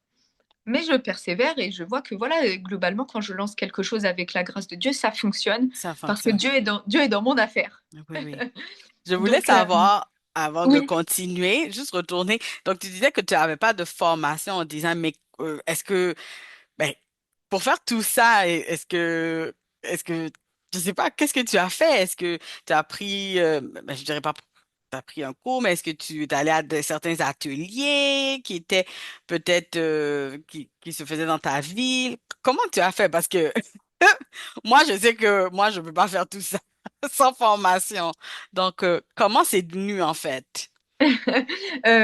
Mais je persévère et je vois que voilà, globalement, quand je lance quelque chose avec la grâce de Dieu, ça fonctionne Ça parce que fonctionne. Dieu est dans mon affaire. Oui, oui. Je voulais Donc, savoir, avant de oui. continuer, juste retourner. Donc, tu disais que tu n'avais pas de formation en disant, mais est-ce que, ben, pour faire tout ça, est-ce que, je sais pas, qu'est-ce que tu as fait? Est-ce que tu as pris, ben, je dirais pas, tu as pris un cours, mais est-ce que tu es allé à certains ateliers qui étaient peut-être, qui se faisaient dans ta ville? Comment tu as fait? Parce que moi, je sais que moi, je peux pas faire tout ça sans formation. Donc, comment c'est venu en fait?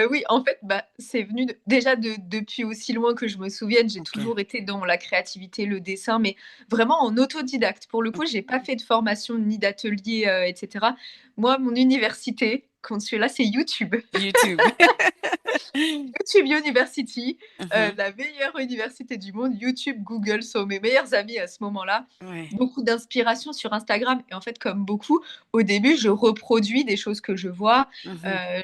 Oui, en fait, bah, c'est venu déjà depuis aussi loin que je me souvienne. J'ai Ok. toujours été dans la créativité, le dessin, mais vraiment en autodidacte. Pour le coup, j'ai pas fait de formation ni d'atelier, etc. Moi, mon université, quand je suis là, c'est YouTube. YouTube. YouTube University, Mhm. la meilleure université du monde. YouTube, Google sont mes meilleurs amis à ce moment-là. Ouais. Beaucoup d'inspiration sur Instagram. Et en fait, comme beaucoup, au début, je reproduis des choses que je vois. Mhm.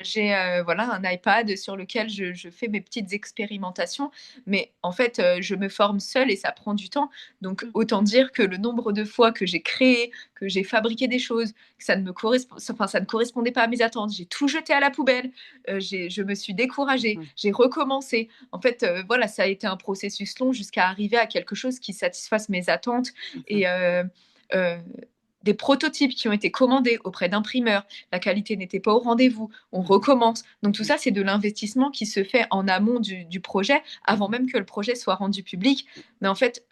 J'ai voilà, un iPad sur lequel je fais mes petites expérimentations. Mais en fait, je me forme seule et ça prend du temps. Donc, autant dire que le nombre de fois que j'ai créé, que j'ai fabriqué des choses, que ça ne correspondait pas à mes attentes, j'ai tout jeté à la poubelle. Je me suis découragée, Mhm. j'ai recommencé. En fait, voilà, ça a été un processus long jusqu'à arriver à quelque chose qui satisfasse mes attentes Mhm. et euh, des prototypes qui ont été commandés auprès d'imprimeurs. La qualité n'était pas au rendez-vous. On Mhm. recommence. Donc tout Mhm. ça, c'est de l'investissement qui se fait en amont du projet, avant Mhm. même que le projet soit rendu public. Mais en fait,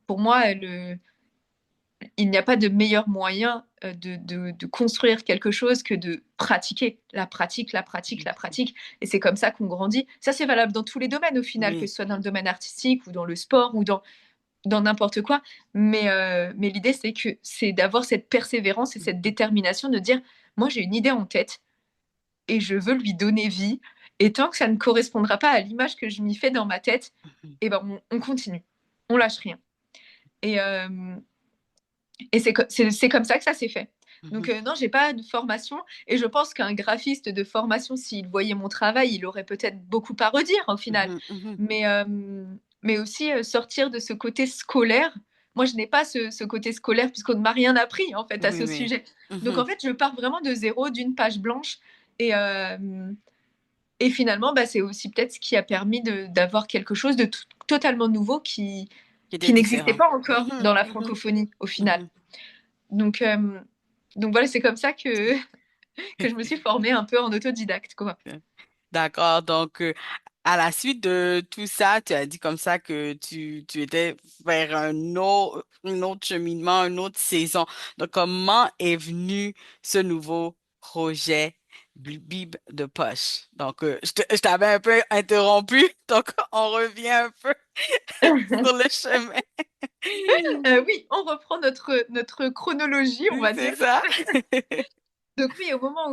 pour moi, il n'y a pas de meilleur moyen de construire quelque chose que de pratiquer. La pratique, la pratique, la pratique. Et c'est comme ça qu'on grandit. Ça, c'est valable dans tous les domaines au final, que Oui. ce soit dans le domaine artistique ou dans le sport ou dans n'importe quoi. Mais l'idée, c'est d'avoir cette persévérance et cette Mhm. détermination de dire, moi, j'ai une idée en tête et je veux lui donner vie. Et tant que ça ne correspondra pas à l'image que je m'y fais dans ma tête, Mhm. eh ben, on continue. On lâche rien. Et, c'est comme ça que ça s'est fait. Donc, Mhm. non, j'ai pas de formation. Et je pense qu'un graphiste de formation, s'il voyait mon travail, il aurait peut-être beaucoup à redire au final. Mhm. Mhm. Mais, euh, mais aussi sortir de ce côté scolaire. Moi, je n'ai pas ce côté scolaire puisqu'on ne m'a rien appris en fait à Oui, ce oui. sujet. Donc, en Mhm. fait, je pars vraiment de zéro, d'une page blanche. Et, et finalement, bah, c'est aussi peut-être ce qui a permis d'avoir quelque chose de totalement nouveau Qui était qui n'existait différent. pas encore Mhm. dans la Mhm. francophonie au final. Mhm. Donc, euh, donc voilà, c'est comme ça que je me suis formée un peu en autodidacte, quoi. D'accord. Donc, à la suite de tout ça, tu as dit comme ça que tu étais vers un autre cheminement, une autre saison. Donc, comment est venu ce nouveau projet Bible de poche? Donc, je t'avais un peu interrompu, donc on revient un peu sur le chemin. Oui, on reprend notre chronologie, on Oui, va dire. c'est ça. Donc oui, au moment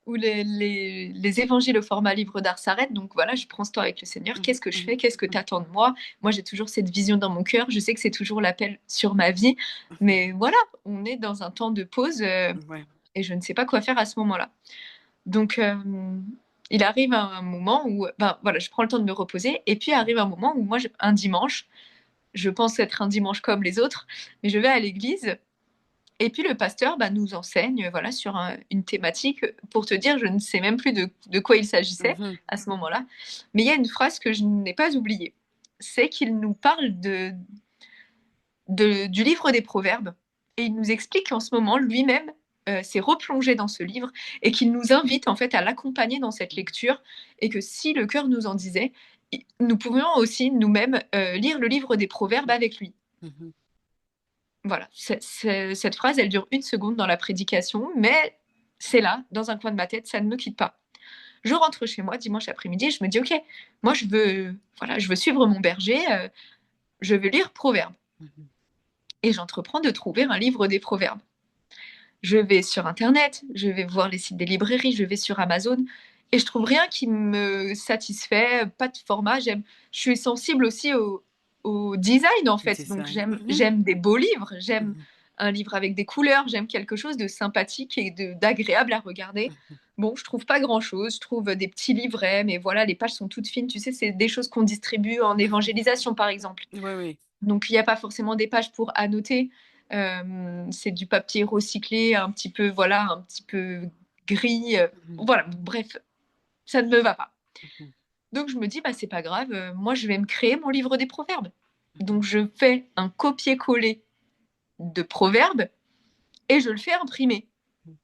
où les évangiles au format livre d'art s'arrêtent, donc voilà, je prends ce temps avec le Seigneur. Mhm, Qu'est-ce que je mhm, fais? Qu'est-ce que tu mhm, attends de moi? Moi, j'ai toujours cette vision dans mon cœur. Je sais que c'est toujours l'appel sur ma vie. Mais voilà, on est dans un temps de pause mhm. Ouais. et je ne sais pas quoi faire à ce moment-là. Donc, il arrive un moment où, ben, voilà, je prends le temps de me reposer. Et puis arrive un moment où moi, un dimanche, je pense être un dimanche comme les autres, mais je vais à l'église. Et puis le pasteur bah, nous enseigne voilà, sur une thématique. Pour te dire, je ne sais même plus de quoi il s'agissait Mhm, à ce moment-là. Mais il y a une phrase que je n'ai pas oubliée. c'est qu'il nous parle du livre des Proverbes et il nous explique qu'en ce moment, lui-même s'est replongé dans ce livre et qu'il nous invite en fait à l'accompagner dans cette lecture et que si le cœur nous en disait, nous pourrions aussi nous-mêmes lire le livre des Proverbes avec lui. Voilà, cette phrase, elle dure 1 seconde dans la prédication, mais c'est là, dans un coin de ma tête, ça ne me quitte pas. Je rentre chez moi dimanche après-midi et je me dis, ok, moi je veux suivre mon berger, je veux lire Proverbes. Et j'entreprends de trouver un livre des Proverbes. Je vais sur Internet, je vais voir les sites des librairies, je vais sur Amazon et je trouve rien qui me satisfait, pas de format. Je suis sensible aussi au design en fait, donc j'aime des beaux livres, j'aime un livre avec des couleurs, j'aime quelque chose de sympathique et d'agréable à regarder. Bon, je trouve pas grand-chose, je trouve des petits livrets, mais voilà, les pages sont toutes fines, tu sais, c'est des choses qu'on distribue en évangélisation par exemple. Oui. Donc il n'y a pas forcément des pages pour annoter. C'est du papier recyclé, un petit peu gris. Voilà, bref, ça ne me va pas. Donc je me dis, c'est pas grave, moi je vais me créer mon livre des proverbes. Donc je fais un copier-coller de proverbes et je le fais imprimer.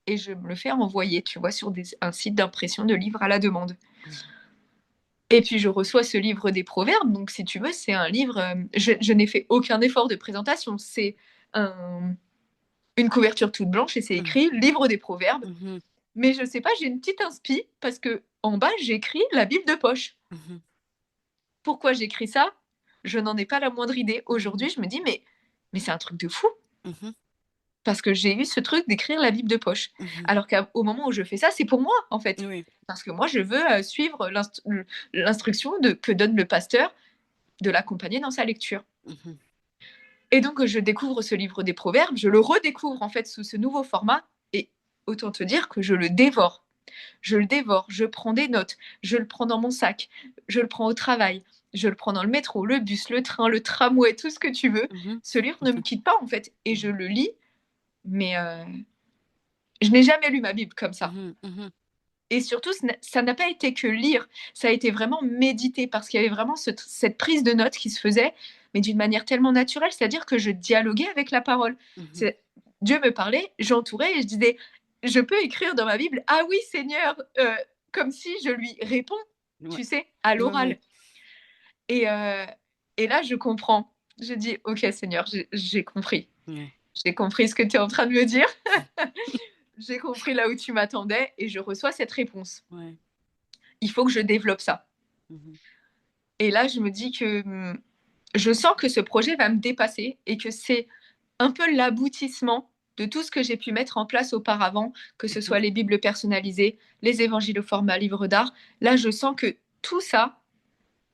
Et je me le fais envoyer, tu vois, sur un site d'impression de livres à la demande. Et puis je reçois ce livre des proverbes, donc si tu veux, c'est un livre, je n'ai fait aucun effort de présentation, c'est une couverture toute blanche et c'est écrit livre des proverbes. Mais je sais pas, j'ai une petite inspi parce que en bas j'écris la Bible de poche. Pourquoi j'écris ça? Je n'en ai pas la moindre idée. Aujourd'hui, je me dis mais c'est un truc de fou. Parce que j'ai eu ce truc d'écrire la Bible de poche. Alors qu'au moment où je fais ça, c'est pour moi, en fait. Parce que moi, je veux suivre l'instruction que donne le pasteur de l'accompagner dans sa lecture. Et donc, je découvre ce livre des Proverbes, je le redécouvre, en fait, sous ce nouveau format, et autant te dire que je le dévore. Je le dévore, je prends des notes, je le prends dans mon sac, je le prends au travail, je le prends dans le métro, le bus, le train, le tramway, tout ce que tu veux. Ce livre ne me quitte pas, en fait, et je le lis. Mais je n'ai jamais lu ma Bible comme ça. Et surtout, ça n'a pas été que lire, ça a été vraiment méditer, parce qu'il y avait vraiment cette prise de notes qui se faisait, mais d'une manière tellement naturelle, c'est-à-dire que je dialoguais avec la parole. Dieu me parlait, j'entourais et je disais, je peux écrire dans ma Bible, ah oui Seigneur, comme si je lui réponds, tu sais, à l'oral. Et là, je comprends. Je dis, ok Seigneur, j'ai compris. J'ai compris ce que tu es en train de me dire. J'ai compris là où tu m'attendais et je reçois cette réponse. Il faut que je développe ça. Et là, je me dis que je sens que ce projet va me dépasser et que c'est un peu l'aboutissement de tout ce que j'ai pu mettre en place auparavant, que ce soit les Bibles personnalisées, les évangiles au format livre d'art. Là, je sens que tout ça,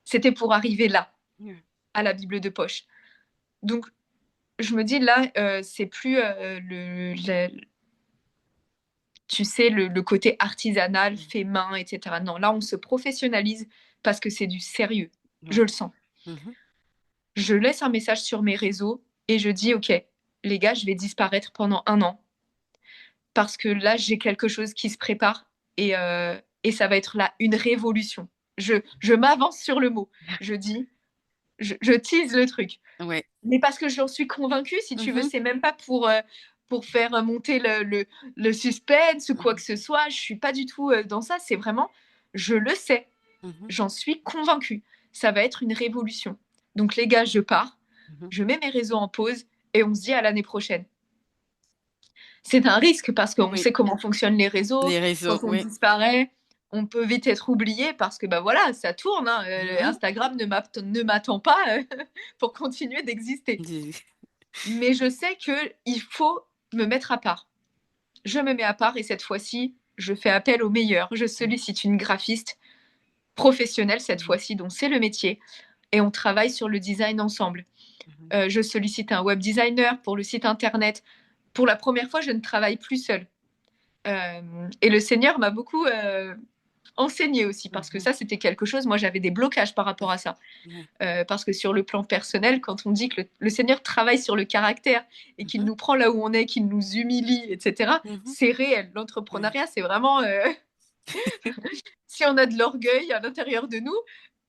c'était pour arriver là, à la Bible de poche. Donc, je me dis là, c'est plus tu sais, le côté artisanal, fait main, etc. Non, là, on se professionnalise parce que c'est du sérieux. Je le sens. Je laisse un message sur mes réseaux et je dis, OK, les gars, je vais disparaître pendant 1 an parce que là, j'ai quelque chose qui se prépare et ça va être là une révolution. Je m'avance sur le mot. Je dis, je tease le truc. Mais parce que j'en suis convaincue, si tu veux, c'est même pas pour faire monter le suspense ou quoi que ce soit. Je suis pas du tout dans ça. C'est vraiment, je le sais. J'en suis convaincue. Ça va être une révolution. Donc les gars, je pars. Je mets mes réseaux en pause et on se dit à l'année prochaine. C'est un risque parce qu'on sait comment fonctionnent les réseaux. Quand on disparaît, on peut vite être oublié parce que voilà, ça tourne. Instagram ne m'attend pas pour continuer d'exister. Mais je sais qu'il faut me mettre à part. Je me mets à part et cette fois-ci, je fais appel au meilleur. Je sollicite une graphiste professionnelle cette fois-ci, dont c'est le métier, et on travaille sur le design ensemble. Je sollicite un web designer pour le site internet. Pour la première fois, je ne travaille plus seule. Et le Seigneur m'a beaucoup enseigné aussi, parce que ça, c'était quelque chose, moi, j'avais des blocages par rapport à ça. Parce que sur le plan personnel, quand on dit que le Seigneur travaille sur le caractère et qu'il nous prend là où on est, qu'il nous humilie, etc., c'est réel. L'entrepreneuriat, c'est vraiment... si on a de l'orgueil à l'intérieur de nous,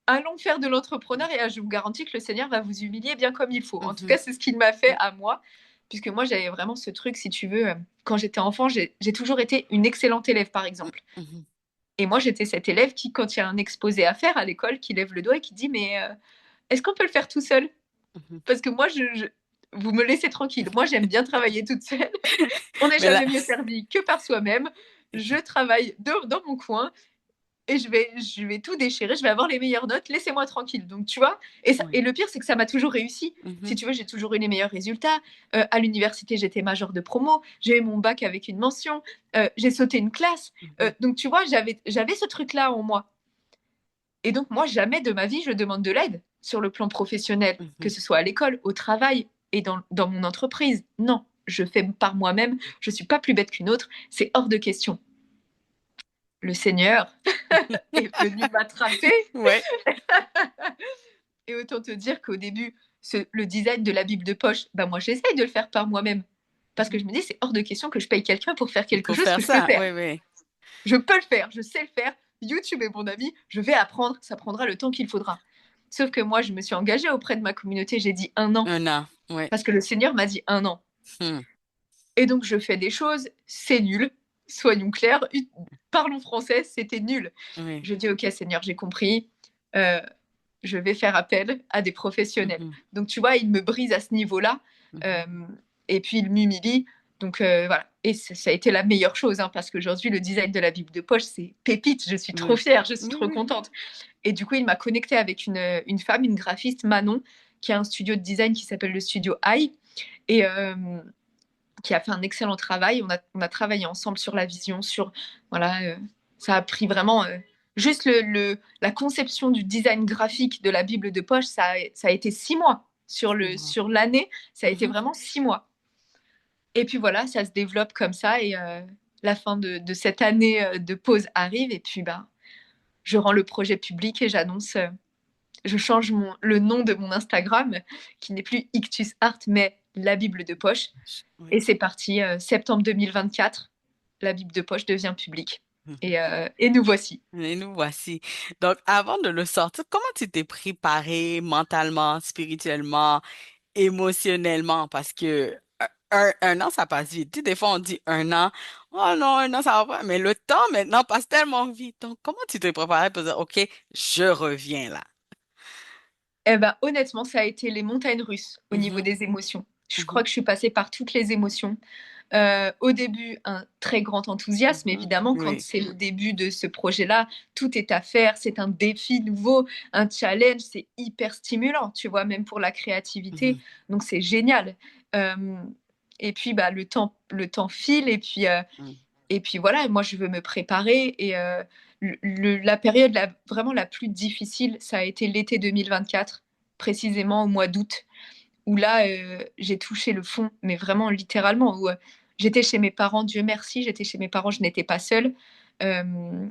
allons faire de l'entrepreneuriat. Je vous garantis que le Seigneur va vous humilier bien comme il faut. En tout Mhm. cas, c'est ce qu'il m'a fait à moi, puisque moi, j'avais vraiment ce truc, si tu veux, quand j'étais enfant, j'ai toujours été une excellente élève, par exemple. Mhm. Et moi, j'étais cette élève qui, quand il y a un exposé à faire à l'école, qui lève le doigt et qui dit, mais est-ce qu'on peut le faire tout seul? Mhm. Parce que moi, vous me laissez tranquille. Moi, j'aime bien travailler toute seule. On n'est Mais là, jamais mieux servi que par soi-même. Je travaille dans mon coin et je vais tout déchirer. Je vais avoir les meilleures notes. Laissez-moi tranquille. Donc, tu vois. ouais. Et le pire, c'est que ça m'a toujours réussi. Si Mhm. tu veux, j'ai toujours eu les meilleurs résultats. À l'université, j'étais major de promo. J'ai eu mon bac avec une mention. J'ai sauté une classe. Mhm. Donc, tu vois, j'avais ce truc-là en moi. Et donc, moi, jamais de ma vie, je demande de l'aide sur le plan professionnel, que Mhm. ce soit à l'école, au travail et dans mon entreprise. Non, je fais par moi-même. Je ne suis pas plus bête qu'une autre. C'est hors de question. Le Seigneur est venu m'attraper. Ouais. Et autant te dire qu'au début, le design de la Bible de poche, bah moi, j'essaye de le faire par moi-même. Parce que Mhm. je me dis, c'est hors de question que je paye quelqu'un pour faire quelque Pour chose faire que je peux ça, faire. oui, oui. Je peux le faire, je sais le faire. YouTube est mon ami, je vais apprendre, ça prendra le temps qu'il faudra. Sauf que moi, je me suis engagée auprès de ma communauté, j'ai dit 1 an, 1 an, ouais. parce que le Seigneur m'a dit 1 an. Hmm. Et donc, je fais des choses, c'est nul, soyons clairs, parlons français, c'était nul. Oui. Je dis, ok Seigneur, j'ai compris, euh, je vais faire appel à des professionnels. Mhm. Donc, tu vois, il me brise à ce niveau-là, Mhm. euh, et puis il m'humilie. Donc, voilà. Et ça a été la meilleure chose, hein, parce qu'aujourd'hui, le design de la Bible de poche, c'est pépite. Je suis trop Oui. fière, je suis Oui, trop oui. contente. Et du coup, il m'a connectée avec une femme, une graphiste, Manon, qui a un studio de design qui s'appelle le Studio I, et qui a fait un excellent travail. On a travaillé ensemble sur la vision, sur... Voilà, ça a pris vraiment... juste la conception du design graphique de la Bible de poche, ça a été 6 mois. Wow. Sur l'année, ça a été Mhm. vraiment 6 mois. Et puis voilà, ça se développe comme ça. Et la fin de cette année de pause arrive. Et puis, bah, je rends le projet public et j'annonce, je change le nom de mon Instagram, qui n'est plus Ictus Art, mais la Bible de poche. Oui. Et c'est parti, septembre 2024, la Bible de poche devient publique. Mhm. Et nous voici. Et nous voici. Donc, avant de le sortir, comment tu t'es préparé mentalement, spirituellement, émotionnellement? Parce que 1 an, ça passe vite. Tu sais, des fois, on dit 1 an. Oh non, 1 an, ça va pas. Mais le temps maintenant passe tellement vite. Donc, comment tu t'es préparé pour dire, OK, je reviens là? Eh ben, honnêtement, ça a été les montagnes russes au niveau Mhm. des émotions. Je crois Mhm. que je suis passée par toutes les émotions. Au début, un très grand enthousiasme, Mhm. évidemment, quand Oui. c'est le début de ce projet-là, tout est à faire, c'est un défi nouveau, un challenge, c'est hyper stimulant, tu vois, même pour la créativité. Mhm. Donc c'est génial. Euh, et puis bah, le temps file Mhm. et puis voilà, moi je veux me préparer et la période vraiment la plus difficile, ça a été l'été 2024, précisément au mois d'août où là, j'ai touché le fond, mais vraiment littéralement, où j'étais chez mes parents, Dieu merci, j'étais chez mes parents, je n'étais pas seule, euh,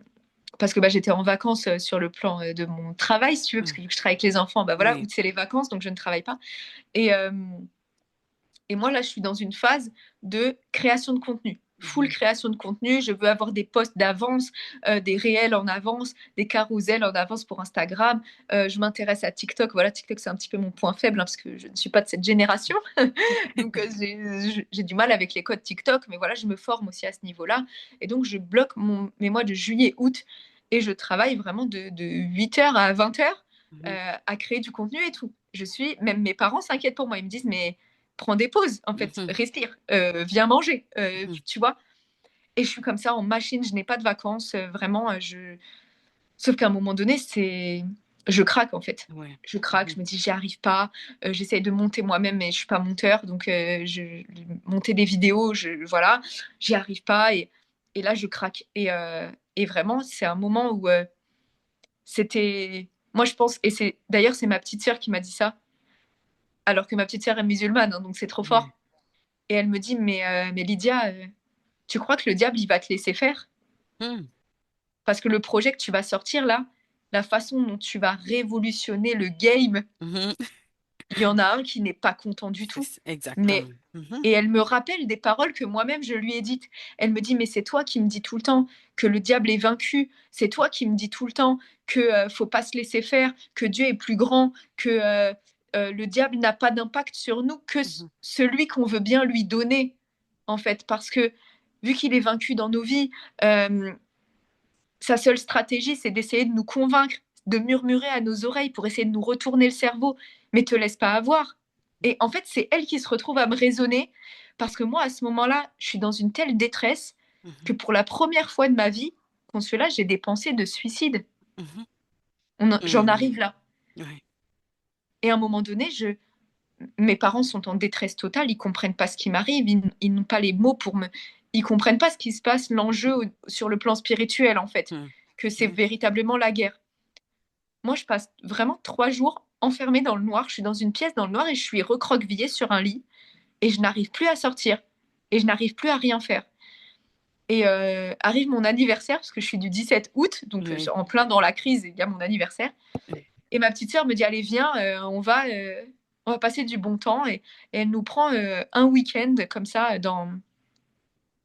parce que bah, j'étais en vacances sur le plan de mon travail, si tu veux, parce Mhm. que vu que je travaille avec les enfants, bah voilà, Oui. août c'est les vacances, donc je ne travaille pas. Et, euh, et moi, là, je suis dans une phase de création de contenu. Full Mhm. création de contenu. Je veux avoir des posts d'avance, des réels en avance, des carousels en avance pour Instagram. Je m'intéresse à TikTok. Voilà, TikTok, c'est un petit peu mon point faible hein, parce que je ne suis pas de cette génération. Donc, j'ai du mal avec les codes TikTok. Mais voilà, je me forme aussi à ce niveau-là. Et donc, je bloque mes mois de juillet, août. Et je travaille vraiment de 8h à 20h Mhm. à créer du contenu et tout. Même mes parents s'inquiètent pour moi. Ils me disent, mais prends des pauses, en fait, Mhm. respire, viens manger, Mhm. tu vois. Et je suis comme ça en machine, je n'ai pas de vacances, vraiment. Sauf qu'à un moment donné, je craque en fait. Ouais. Je craque, Mhm. je me dis j'y arrive pas. J'essaye de monter moi-même, mais je suis pas monteur, donc monter des vidéos, voilà, j'y arrive pas et là je craque. Et vraiment, c'est un moment où c'était, moi je pense, et c'est d'ailleurs c'est ma petite sœur qui m'a dit ça, alors que ma petite sœur est musulmane, hein, donc c'est trop Ouais. fort. Et elle me dit, mais Lydia, tu crois que le diable, il va te laisser faire? Mhm. Parce que le projet que tu vas sortir là, la façon dont tu vas révolutionner le game, Mhm. il y en a un qui n'est pas content du tout. Exactement. Mais Mhm. et elle me rappelle des paroles que moi-même je lui ai dites. Elle me dit, mais c'est toi qui me dis tout le temps que le diable est vaincu. C'est toi qui me dis tout le temps que faut pas se laisser faire, que Dieu est plus grand, que le diable n'a pas d'impact sur nous que celui qu'on veut bien lui donner, en fait. Parce que vu qu'il est vaincu dans nos vies, sa seule stratégie, c'est d'essayer de nous convaincre, de murmurer à nos oreilles pour essayer de nous retourner le cerveau. Mais te laisse pas avoir. Et en fait, c'est elle qui se retrouve à me raisonner parce que moi, à ce moment-là, je suis dans une telle détresse que pour la première fois de ma vie, Consuela, j'ai des pensées de suicide. J'en arrive là. Et à un moment donné, mes parents sont en détresse totale, ils comprennent pas ce qui m'arrive, ils n'ont pas les mots pour me... Ils comprennent pas ce qui se passe, l'enjeu sur le plan spirituel, en fait, que c'est véritablement la guerre. Moi, je passe vraiment 3 jours enfermée dans le noir. Je suis dans une pièce dans le noir et je suis recroquevillée sur un lit. Et je n'arrive plus à sortir. Et je n'arrive plus à rien faire. Et arrive mon anniversaire, parce que je suis du 17 août, donc en plein dans la crise, il y a mon anniversaire. Et ma petite sœur me dit, allez, viens, on va passer du bon temps. Et elle nous prend un week-end comme ça dans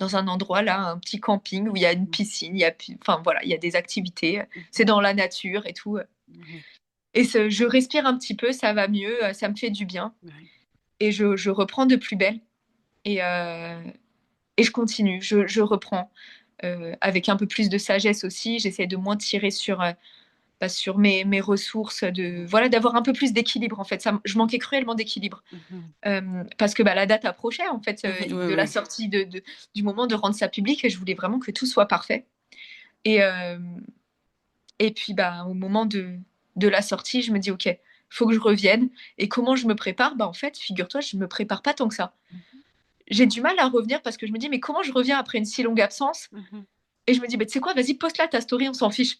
un endroit, là, un petit camping où il y a une piscine, enfin voilà, il y a des activités. C'est dans la nature et tout. Et je respire un petit peu, ça va mieux, ça me fait du bien. Et je reprends de plus belle. Et je continue, je reprends avec un peu plus de sagesse aussi. J'essaie de moins tirer sur mes ressources, d'avoir un peu plus d'équilibre en fait. Je manquais cruellement d'équilibre parce que la date approchait en fait de la sortie du moment de rendre ça public et je voulais vraiment que tout soit parfait. Et puis au moment de la sortie, je me dis ok, faut que je revienne. Et comment je me prépare? En fait, figure-toi, je me prépare pas tant que ça. J'ai du mal à revenir parce que je me dis mais comment je reviens après une si longue absence? Et je me dis tu sais quoi, vas-y, poste là ta story, on s'en fiche.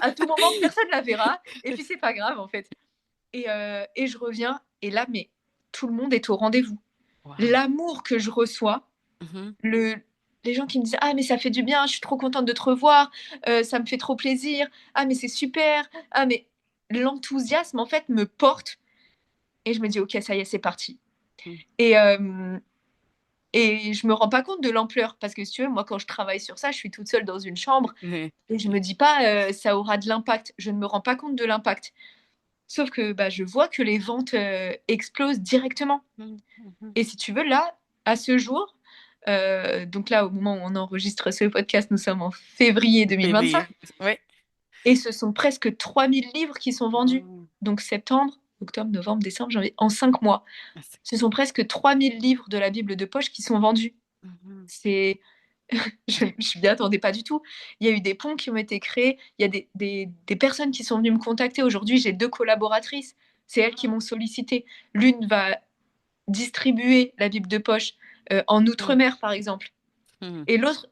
À tout moment, personne la verra et puis c'est pas grave en fait. Et je reviens et là mais tout le monde est au rendez-vous. L'amour que je reçois, les gens qui me disent ah mais ça fait du bien, je suis trop contente de te revoir, ça me fait trop plaisir, ah mais c'est super, ah mais l'enthousiasme en fait me porte et je me dis ok ça y est c'est parti. Et je me rends pas compte de l'ampleur parce que si tu veux moi quand je travaille sur ça je suis toute seule dans une chambre et je me dis pas ça aura de l'impact, je ne me rends pas compte de l'impact, sauf que je vois que les ventes explosent directement. Et si tu veux là à ce jour donc là au moment où on enregistre ce podcast nous sommes en février 2025 et ce sont presque 3000 livres qui sont vendus. Donc septembre, octobre, novembre, décembre, janvier, en 5 mois. Ce sont presque 3000 livres de la Bible de poche qui sont vendus. C'est... je ne m'y attendais pas du tout. Il y a eu des ponts qui ont été créés. Il y a des personnes qui sont venues me contacter. Aujourd'hui, j'ai 2 collaboratrices. C'est elles qui m'ont sollicité. L'une va distribuer la Bible de poche en Outre-mer, par exemple. Et l'autre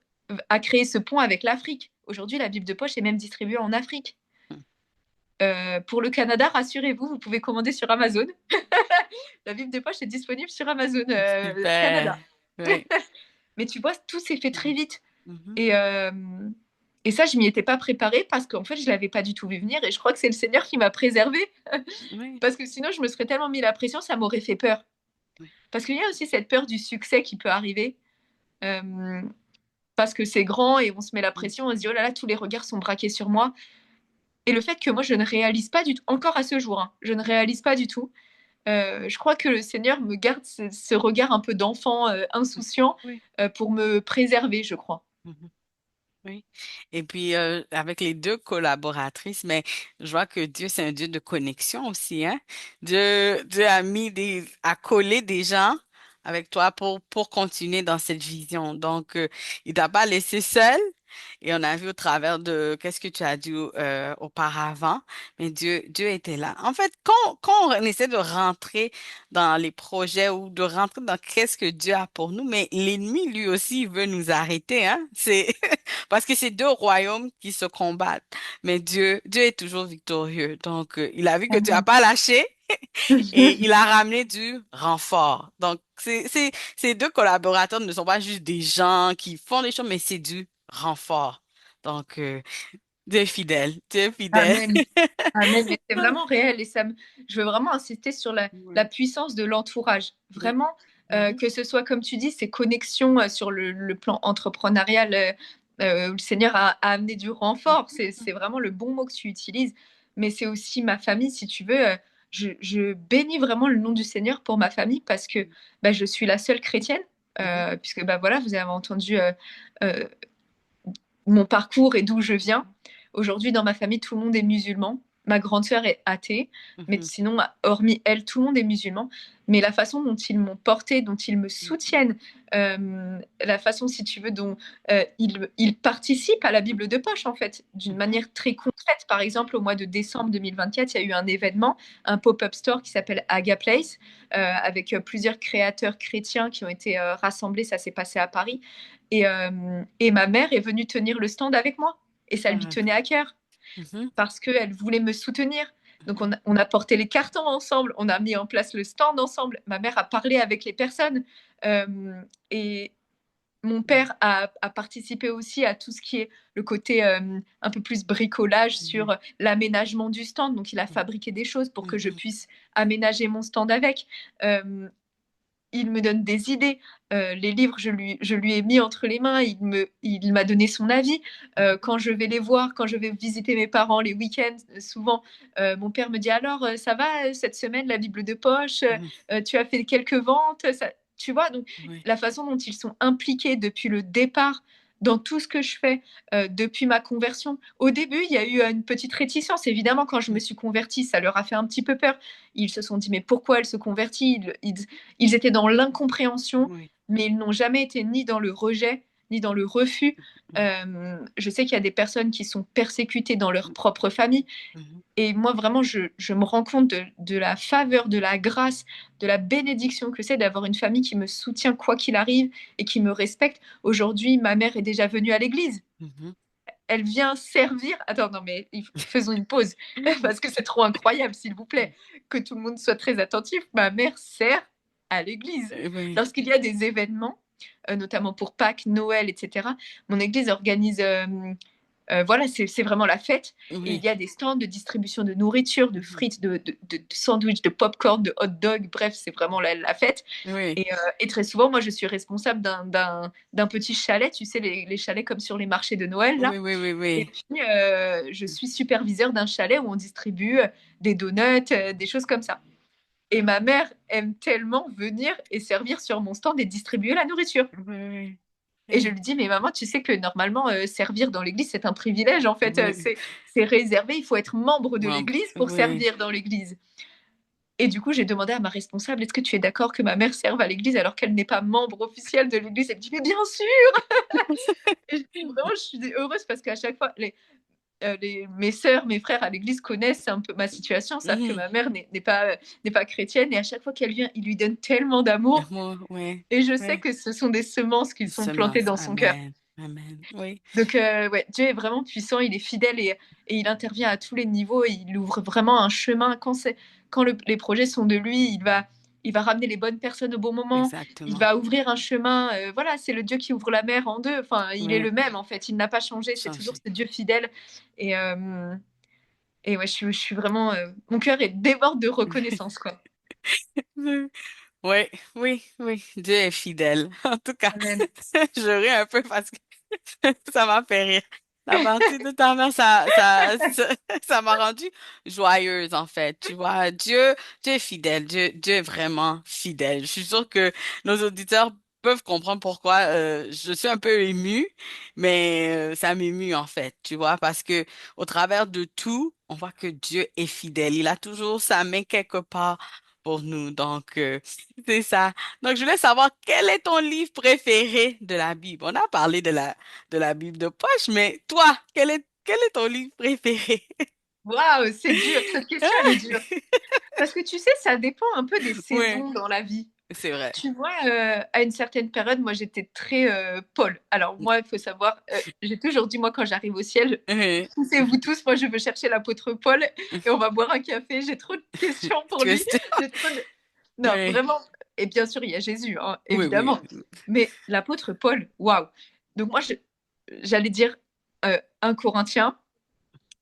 a créé ce pont avec l'Afrique. Aujourd'hui, la Bible de poche est même distribuée en Afrique. Pour le Canada, rassurez-vous, vous pouvez commander sur Amazon. La Bible de poche est disponible sur Amazon Canada. Mais tu vois, tout s'est fait très vite. Et ça, je m'y étais pas préparée parce qu'en fait, je l'avais pas du tout vu venir. Et je crois que c'est le Seigneur qui m'a préservée. Parce que sinon, je me serais tellement mis la pression, ça m'aurait fait peur. Parce qu'il y a aussi cette peur du succès qui peut arriver. Parce que c'est grand et on se met la pression, on se dit oh là là, tous les regards sont braqués sur moi. Et le fait que moi, je ne réalise pas du tout, encore à ce jour, je ne réalise pas du tout. Je crois que le Seigneur me garde ce regard un peu d'enfant insouciant pour me préserver, je crois. Oui. Et puis, avec les 2 collaboratrices, mais je vois que Dieu, c'est un Dieu de connexion aussi, hein. Dieu a collé des gens avec toi pour continuer dans cette vision. Donc, il t'a pas laissé seul. Et on a vu au travers de qu'est-ce que tu as dit auparavant, mais Dieu était là. En fait, quand on essaie de rentrer dans les projets ou de rentrer dans qu'est-ce que Dieu a pour nous, mais l'ennemi, lui aussi, il veut nous arrêter, hein. C'est parce que c'est 2 royaumes qui se combattent. Mais Dieu est toujours victorieux. Donc, il a vu que tu n'as pas lâché et il a ramené du renfort. Donc, ces 2 collaborateurs ne sont pas juste des gens qui font des choses, mais c'est du renfort. Donc, Dieu est fidèle. Dieu est fidèle. Amen. Amen. Mais c'est vraiment réel et je veux vraiment insister sur la puissance de l'entourage. Vraiment, que ce soit, comme tu dis, ces connexions sur le plan entrepreneurial le Seigneur a amené du renfort. C'est vraiment le bon mot que tu utilises. Mais c'est aussi ma famille, si tu veux. Je bénis vraiment le nom du Seigneur pour ma famille parce que bah, je suis la seule chrétienne. Puisque bah, voilà, vous avez entendu euh, mon parcours et d'où je viens. Aujourd'hui, dans ma famille, tout le monde est musulman. Ma grande sœur est athée, mais sinon, hormis elle, tout le monde est musulman. Mais la façon dont ils m'ont porté, dont ils me soutiennent, la façon, si tu veux, dont ils participent à la Bible de poche, en fait, d'une manière très concrète. Par exemple, au mois de décembre 2024, il y a eu un événement, un pop-up store qui s'appelle Aga Place, avec plusieurs créateurs chrétiens qui ont été rassemblés. Ça s'est passé à Paris. Et ma mère est venue tenir le stand avec moi. Et ça lui tenait à cœur parce qu'elle voulait me soutenir. Donc, on a porté les cartons ensemble, on a mis en place le stand ensemble. Ma mère a parlé avec les personnes. Et mon père a participé aussi à tout ce qui est le côté un peu plus bricolage sur l'aménagement du stand. Donc, il a fabriqué des choses pour que je puisse aménager mon stand avec. Il me donne des idées. Les livres, je lui ai mis entre les mains. Il m'a donné son avis. Quand je vais les voir, quand je vais visiter mes parents les week-ends, souvent, mon père me dit alors, ça va cette semaine, la Bible de poche, tu as fait quelques ventes, ça... Tu vois, donc la façon dont ils sont impliqués depuis le départ dans tout ce que je fais depuis ma conversion. Au début, il y a eu une petite réticence. Évidemment, quand je me suis convertie, ça leur a fait un petit peu peur. Ils se sont dit, mais pourquoi elle se convertit? Ils étaient dans l'incompréhension, mais ils n'ont jamais été ni dans le rejet, ni dans le refus. Je sais qu'il y a des personnes qui sont persécutées dans leur propre famille. Et moi, vraiment, je me rends compte de la faveur, de la grâce, de la bénédiction que c'est d'avoir une famille qui me soutient quoi qu'il arrive et qui me respecte. Aujourd'hui, ma mère est déjà venue à l'église. Elle vient servir. Attends, non, mais faisons une pause parce que c'est trop incroyable, s'il vous plaît, que tout le monde soit très attentif. Ma mère sert à l'église. Lorsqu'il y a des événements, notamment pour Pâques, Noël, etc., mon église organise. Voilà, c'est vraiment la fête. Et il y a des stands de distribution de nourriture, de frites, de sandwichs, de popcorn, de hot dog. Bref, c'est vraiment la fête. Et très souvent, moi, je suis responsable d'un petit chalet. Tu sais, les chalets comme sur les marchés de Noël, là. Et puis, je suis superviseur d'un chalet où on distribue des donuts, des choses comme ça. Et ma mère aime tellement venir et servir sur mon stand et distribuer la nourriture. Et je lui dis, mais maman, tu sais que normalement, servir dans l'église, c'est un privilège, en fait. C'est réservé, il faut être membre de l'église pour servir dans l'église. Et du coup, j'ai demandé à ma responsable, est-ce que tu es d'accord que ma mère serve à l'église alors qu'elle n'est pas membre officiel de l'église? Elle me dit, mais bien sûr. Et vraiment, je suis heureuse parce qu'à chaque fois, mes sœurs, mes frères à l'église connaissent un peu ma situation, savent que ma mère n'est pas chrétienne. Et à chaque fois qu'elle vient, ils lui donnent tellement d'amour. Et je sais que ce sont des semences qu'ils sont plantées dans son cœur. Amen. Oui. Donc, Dieu est vraiment puissant, il est fidèle et il intervient à tous les niveaux. Et il ouvre vraiment un chemin. Quand les projets sont de lui, il va ramener les bonnes personnes au bon moment. Exactement. Il va ouvrir un chemin. Voilà, c'est le Dieu qui ouvre la mer en deux. Enfin, il est le même, en fait. Il n'a pas changé. C'est toujours ce Dieu fidèle. Et ouais, je suis vraiment... mon cœur est déborde de reconnaissance, quoi. Oui. Dieu est fidèle. En tout cas, Amen. je ris un peu parce que ça m'a fait rire. La partie de ta mère, ça m'a rendue joyeuse, en fait. Tu vois, Dieu est fidèle. Dieu est vraiment fidèle. Je suis sûre que nos auditeurs peuvent comprendre pourquoi je suis un peu émue, mais ça m'émue, en fait. Tu vois, parce que au travers de tout, on voit que Dieu est fidèle. Il a toujours sa main quelque part pour nous. Donc, c'est ça. Donc, je voulais savoir quel est ton livre préféré de la Bible. On a parlé de la Bible de poche, mais toi, quel est ton livre préféré? Waouh, c'est dur. Cette question, elle est dure. Parce que tu sais, ça dépend un peu des Oui, saisons dans la vie. c'est vrai. Tu vois, à une certaine période, moi, j'étais très Paul. Alors, moi, il faut savoir, j'ai toujours dit, moi, quand j'arrive au ciel, Oui. poussez-vous tous, moi, je veux chercher l'apôtre Paul et on va boire un café. J'ai trop de questions pour lui. J'ai trop de... Non, Oui. vraiment. Et bien sûr, il y a Jésus, hein, Oui. évidemment. Mais l'apôtre Paul, waouh. Donc, moi, j'allais dire 1 Corinthien.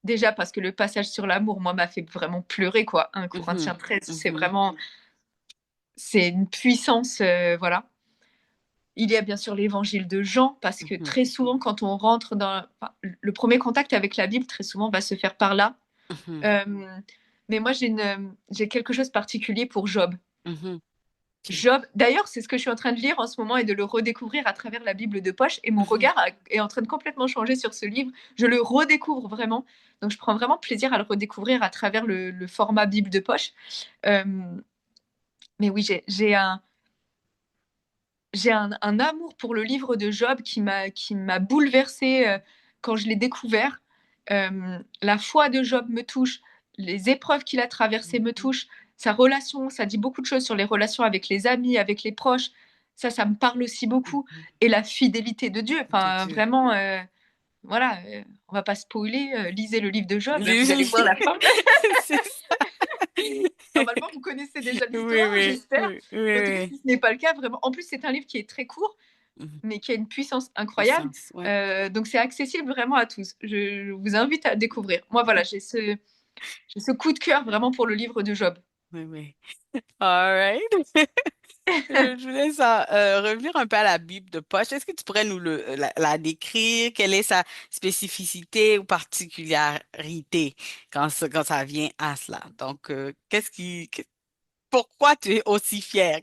Déjà parce que le passage sur l'amour, moi, m'a fait vraiment pleurer, quoi. 1 Corinthiens 13, c'est vraiment... C'est une puissance, voilà. Il y a bien sûr l'évangile de Jean, parce que très souvent, quand on rentre le premier contact avec la Bible, très souvent, va se faire par là. Euh, mais moi, j'ai quelque chose de particulier pour Job. Ok. Job, d'ailleurs, c'est ce que je suis en train de lire en ce moment et de le redécouvrir à travers la Bible de poche. Et mon regard est en train de complètement changer sur ce livre. Je le redécouvre vraiment. Donc, je prends vraiment plaisir à le redécouvrir à travers le format Bible de poche. Euh, mais oui, j'ai un amour pour le livre de Job qui m'a bouleversée quand je l'ai découvert. La foi de Job me touche, les épreuves qu'il a traversées me touchent, sa relation, ça dit beaucoup de choses sur les relations avec les amis, avec les proches. Ça me parle aussi beaucoup. Et la fidélité de Dieu. De Enfin, Dieu. vraiment, voilà, on va pas spoiler. Lisez le livre de Job, vous allez Oui, voir la fin. c'est ça. Normalement, vous connaissez déjà Oui, l'histoire, oui, j'espère. oui, En tout cas, oui, si ce n'est pas le cas, vraiment. En plus, c'est un livre qui est très court, oui. mais qui a une puissance incroyable. Puissance, ouais. Donc, c'est accessible vraiment à tous. Je vous invite à découvrir. Moi, voilà, j'ai ce coup de cœur vraiment pour le livre de Job. Oui, oui. All right. Je voulais revenir un peu à la Bible de poche. Est-ce que tu pourrais nous la décrire? Quelle est sa spécificité ou particularité quand ça vient à cela? Donc, pourquoi tu es aussi fière?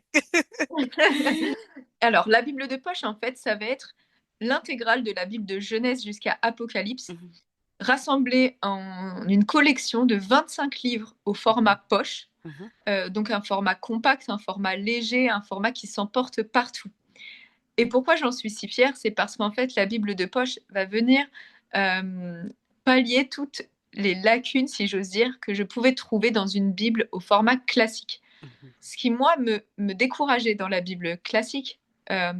Alors, la Bible de poche, en fait, ça va être l'intégrale de la Bible de Genèse jusqu'à Apocalypse, Mhm, rassemblée en une collection de 25 livres au format poche. mhm, Donc un format compact, un format léger, un format qui s'emporte partout. Et pourquoi j'en suis si fière? C'est parce qu'en fait, la Bible de poche va venir euh, pallier toutes les lacunes, si j'ose dire, que je pouvais trouver dans une Bible au format classique. mhm, Ce qui, moi, me décourageait dans la Bible classique,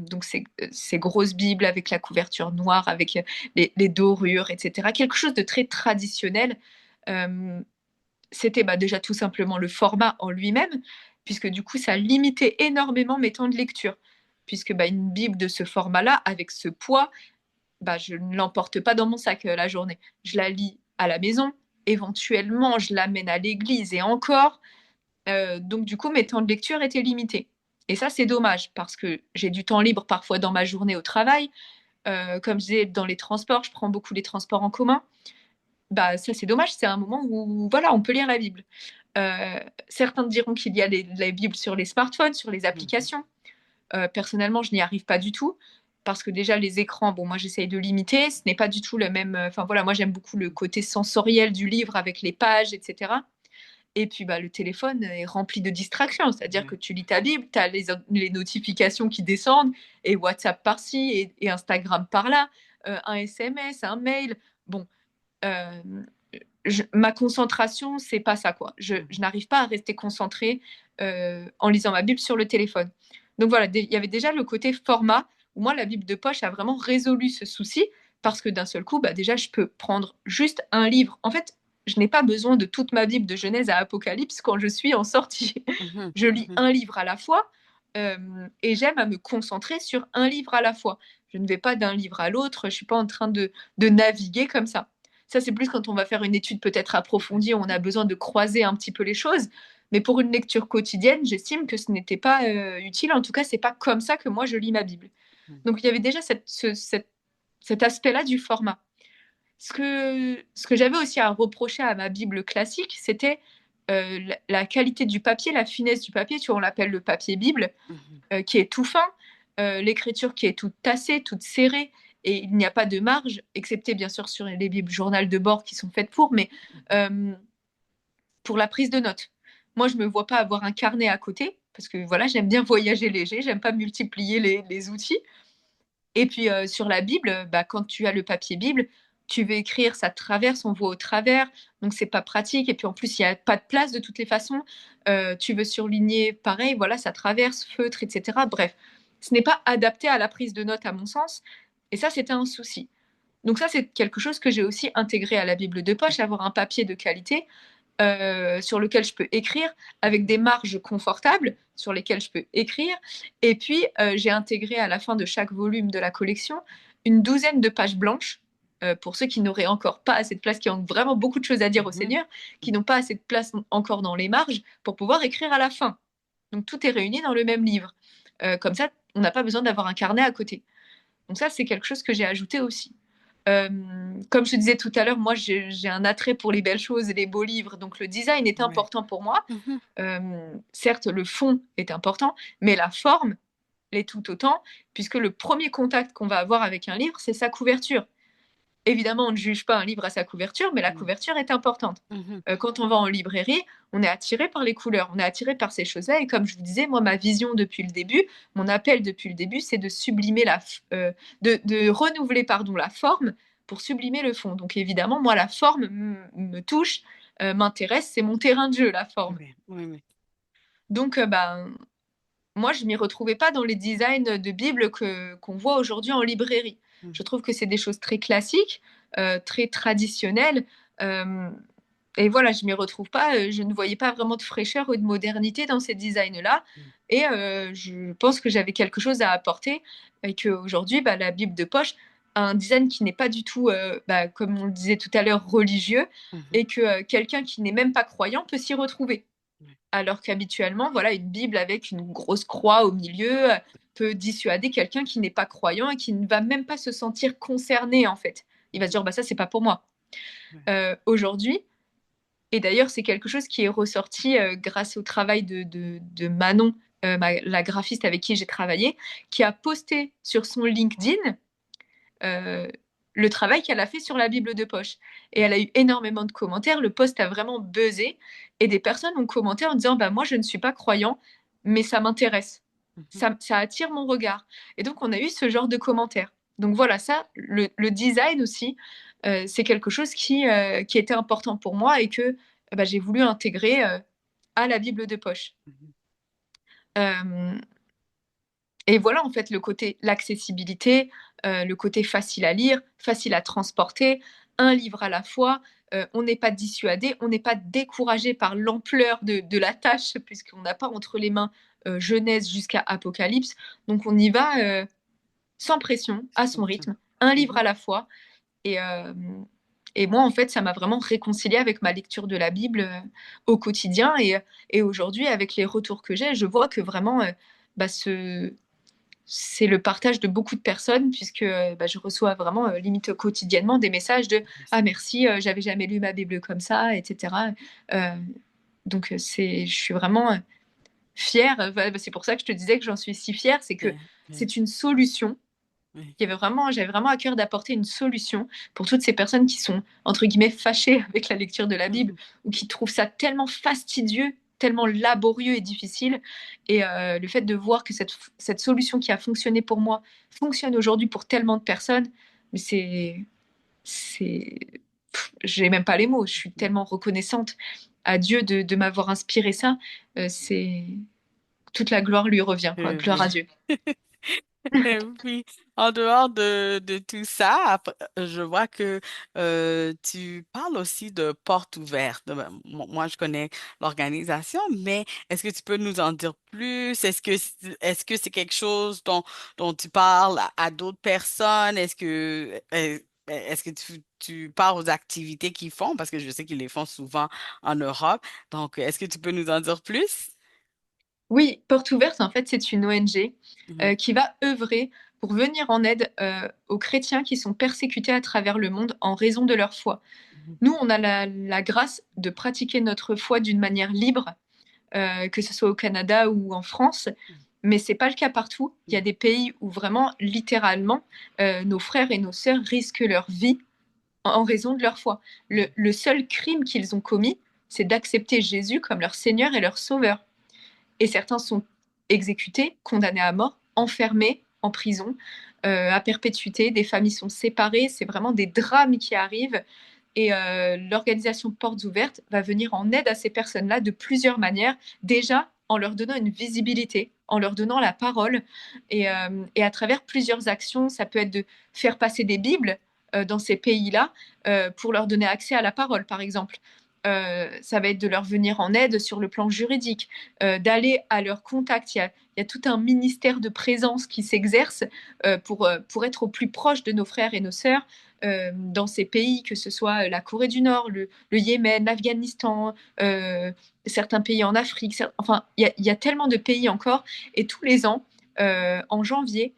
donc ces grosses Bibles avec la couverture noire, avec les dorures, etc., quelque chose de très traditionnel, euh, c'était déjà tout simplement le format en lui-même, puisque du coup, ça limitait énormément mes temps de lecture. Puisque une Bible de ce format-là, avec ce poids, je ne l'emporte pas dans mon sac la journée. Je la lis à la maison, éventuellement, je l'amène à l'église et encore. Donc, du coup, mes temps de lecture étaient limités. Et ça, c'est dommage, parce que j'ai du temps libre parfois dans ma journée au travail. Comme je disais, dans les transports, je prends beaucoup les transports en commun. Ça, c'est dommage, c'est un moment où, voilà, on peut lire la Bible. Certains diront qu'il y a la Bible sur les smartphones, sur les mhm, applications. Personnellement, je n'y arrive pas du tout. Parce que déjà, les écrans, bon, moi, j'essaye de limiter. Ce n'est pas du tout le même. Enfin, voilà, moi, j'aime beaucoup le côté sensoriel du livre avec les pages, etc. Et puis, le téléphone est rempli de distractions. C'est-à-dire que ouais, tu lis ta Bible, tu as les notifications qui descendent, et WhatsApp par-ci, et Instagram par-là, un SMS, un mail. Bon, euh, ma concentration, c'est pas ça, quoi. Je mhm, n'arrive pas à rester concentrée en lisant ma Bible sur le téléphone. Donc voilà, il y avait déjà le côté format, où moi, la Bible de poche a vraiment résolu ce souci, parce que d'un seul coup, déjà, je peux prendre juste un livre. En fait, je n'ai pas besoin de toute ma Bible de Genèse à Apocalypse quand je suis en sortie. mhm, Je lis mhm, un livre à la fois et j'aime à me concentrer sur un livre à la fois. Je ne vais pas d'un livre à l'autre, je ne suis pas en train de naviguer comme ça. Ça, c'est plus quand on va faire une étude peut-être approfondie, où on a besoin de croiser un petit peu les choses. Mais pour une lecture quotidienne, j'estime que ce n'était pas utile. En tout cas, c'est pas comme ça que moi je lis ma Bible. mhm, Donc il y avait déjà cet aspect-là du format. Ce que j'avais aussi à reprocher à ma Bible classique, c'était la qualité du papier, la finesse du papier. Tu vois, on l'appelle le papier Bible, mhm, qui est tout fin, l'écriture qui est toute tassée, toute serrée, et il n'y a pas de marge, excepté bien sûr sur les Bibles journal de bord qui sont faites pour, mais euh, pour la prise de notes. Moi, je ne me vois pas avoir un carnet à côté, parce que voilà, j'aime bien voyager léger, j'aime pas multiplier les outils. Et puis sur la Bible, quand tu as le papier Bible, tu veux écrire, ça traverse, on voit au travers, donc c'est pas pratique. Et puis en plus, il n'y a pas de place de toutes les façons. Tu veux surligner, pareil, voilà, ça traverse, feutre, etc. Bref, ce n'est pas adapté à la prise de notes, à mon sens. Et ça, c'était un souci. Donc ça, c'est quelque chose que j'ai aussi intégré à la Bible de poche, avoir un papier de qualité sur lequel je peux écrire, avec des marges confortables sur lesquelles je peux écrire. Et puis, j'ai intégré à la fin de chaque volume de la collection une douzaine de pages blanches pour ceux qui n'auraient encore pas assez de place, qui ont vraiment beaucoup de choses à dire au mhm, Seigneur, qui n'ont pas assez de place encore dans les marges pour pouvoir écrire à la fin. Donc tout est réuni dans le même livre. Comme ça, on n'a pas besoin d'avoir un carnet à côté. Donc ça, c'est quelque chose que j'ai ajouté aussi. Euh, Comme je te disais tout à l'heure, moi, j'ai un attrait pour les belles choses et les beaux livres, donc le design est Ouais. important pour moi. Mhm. Certes, le fond est important, mais la forme l'est tout autant, puisque le premier contact qu'on va avoir avec un livre, c'est sa couverture. Évidemment, on ne juge pas un livre à sa couverture, mais la Mhm. couverture est importante. Mhm. Quand on va en librairie, on est attiré par les couleurs, on est attiré par ces choses-là. Et comme je vous disais, moi, ma vision depuis le début, mon appel depuis le début, c'est de sublimer de renouveler pardon, la forme pour sublimer le fond. Donc évidemment, moi, la forme me touche, m'intéresse, c'est mon terrain de jeu, la forme. Oui, oui, oui. Donc, moi, je m'y retrouvais pas dans les designs de Bible qu'on voit aujourd'hui en librairie. Mhm. Je trouve que c'est des choses très classiques, très traditionnelles. euh, et voilà, je m'y retrouve pas. Je ne voyais pas vraiment de fraîcheur ou de modernité dans ces designs-là. Mhm. Et je pense que j'avais quelque chose à apporter et qu'aujourd'hui, la Bible de poche a un design qui n'est pas du tout, comme on le disait tout à l'heure, religieux Mhm. et que quelqu'un qui n'est même pas croyant peut s'y retrouver. Ouais. Alors qu'habituellement, voilà, une Bible avec une grosse croix au milieu peut dissuader quelqu'un qui n'est pas croyant et qui ne va même pas se sentir concerné, en fait. Il va se Mhm. dire, bah ça, c'est pas pour moi. Ouais. Aujourd'hui, et d'ailleurs, c'est quelque chose qui est ressorti grâce au travail de Manon, la graphiste avec qui j'ai travaillé, qui a posté sur son LinkedIn euh, le travail qu'elle a fait sur la Bible de poche. Et elle a eu énormément de commentaires. Le post a vraiment buzzé. Et des personnes ont commenté en disant, bah, moi, je ne suis pas croyant, mais ça m'intéresse. Mhm. Ça attire mon regard. Et donc, on a eu ce genre de commentaires. Donc voilà, ça, le design aussi, c'est quelque chose qui était important pour moi et que j'ai voulu intégrer à la Bible de poche. Mhm. Euh, et voilà, en fait, l'accessibilité, le côté facile à lire, facile à transporter, un livre à la fois. On n'est pas dissuadé, on n'est pas découragé par l'ampleur de la tâche, puisqu'on n'a pas entre les mains Genèse jusqu'à Apocalypse. Donc on y va sans pression, à son Comprends. rythme, un livre Mhm. à la fois. Et, euh, et moi, en fait, ça m'a vraiment réconcilié avec ma lecture de la Bible au quotidien. Et aujourd'hui, avec les retours que j'ai, je vois que vraiment, c'est le partage de beaucoup de personnes puisque je reçois vraiment limite quotidiennement des messages de ah merci, j'avais jamais lu ma Bible comme ça, etc. Euh, donc je suis vraiment fière. C'est pour ça que je te disais que j'en suis si fière, c'est que Bien, bien. c'est une solution. Oui. J'avais vraiment à cœur d'apporter une solution pour toutes ces personnes qui sont entre guillemets fâchées avec la lecture de la Bible Mhm. ou qui trouvent ça tellement fastidieux, tellement laborieux et difficile. Et le fait de voir que cette solution qui a fonctionné pour moi fonctionne aujourd'hui pour tellement de personnes, mais c'est, j'ai même pas les mots. Je suis tellement reconnaissante à Dieu de m'avoir inspiré ça. C'est toute la gloire lui revient, quoi. Gloire à Oui. Dieu. Et puis, en dehors de tout ça, je vois que tu parles aussi de portes ouvertes. Moi, je connais l'organisation, mais est-ce que tu peux nous en dire plus? Est-ce que c'est quelque chose dont tu parles à d'autres personnes? Est-ce que tu parles aux activités qu'ils font? Parce que je sais qu'ils les font souvent en Europe. Donc, est-ce que tu peux nous en dire plus? Oui, Porte Ouverte, en fait, c'est une ONG Mhm. qui va œuvrer pour venir en aide aux chrétiens qui sont persécutés à travers le monde en raison de leur foi. Mhm. Nous, on a la grâce de pratiquer notre foi d'une manière libre, que ce soit au Canada ou en France, mais c'est pas le cas partout. Il y a des pays où vraiment, littéralement, nos frères et nos sœurs risquent leur vie en raison de leur foi. Le seul crime qu'ils ont commis, c'est d'accepter Jésus comme leur Seigneur et leur Sauveur. Et certains sont exécutés, condamnés à mort, enfermés en prison, à perpétuité. Des familles sont séparées. C'est vraiment des drames qui arrivent. Et l'organisation Portes Ouvertes va venir en aide à ces personnes-là de plusieurs manières. Déjà, en leur donnant une visibilité, en leur donnant la parole, et à travers plusieurs actions. Ça peut être de faire passer des Bibles dans ces pays-là pour leur donner accès à la parole, par exemple. Ça va être de leur venir en aide sur le plan juridique, d'aller à leur contact. Il y a tout un ministère de présence qui s'exerce pour être au plus proche de nos frères et nos sœurs dans ces pays, que ce soit la Corée du Nord, le Yémen, l'Afghanistan, certains pays en Afrique. Enfin, il y a tellement de pays encore. Et tous les ans, en janvier,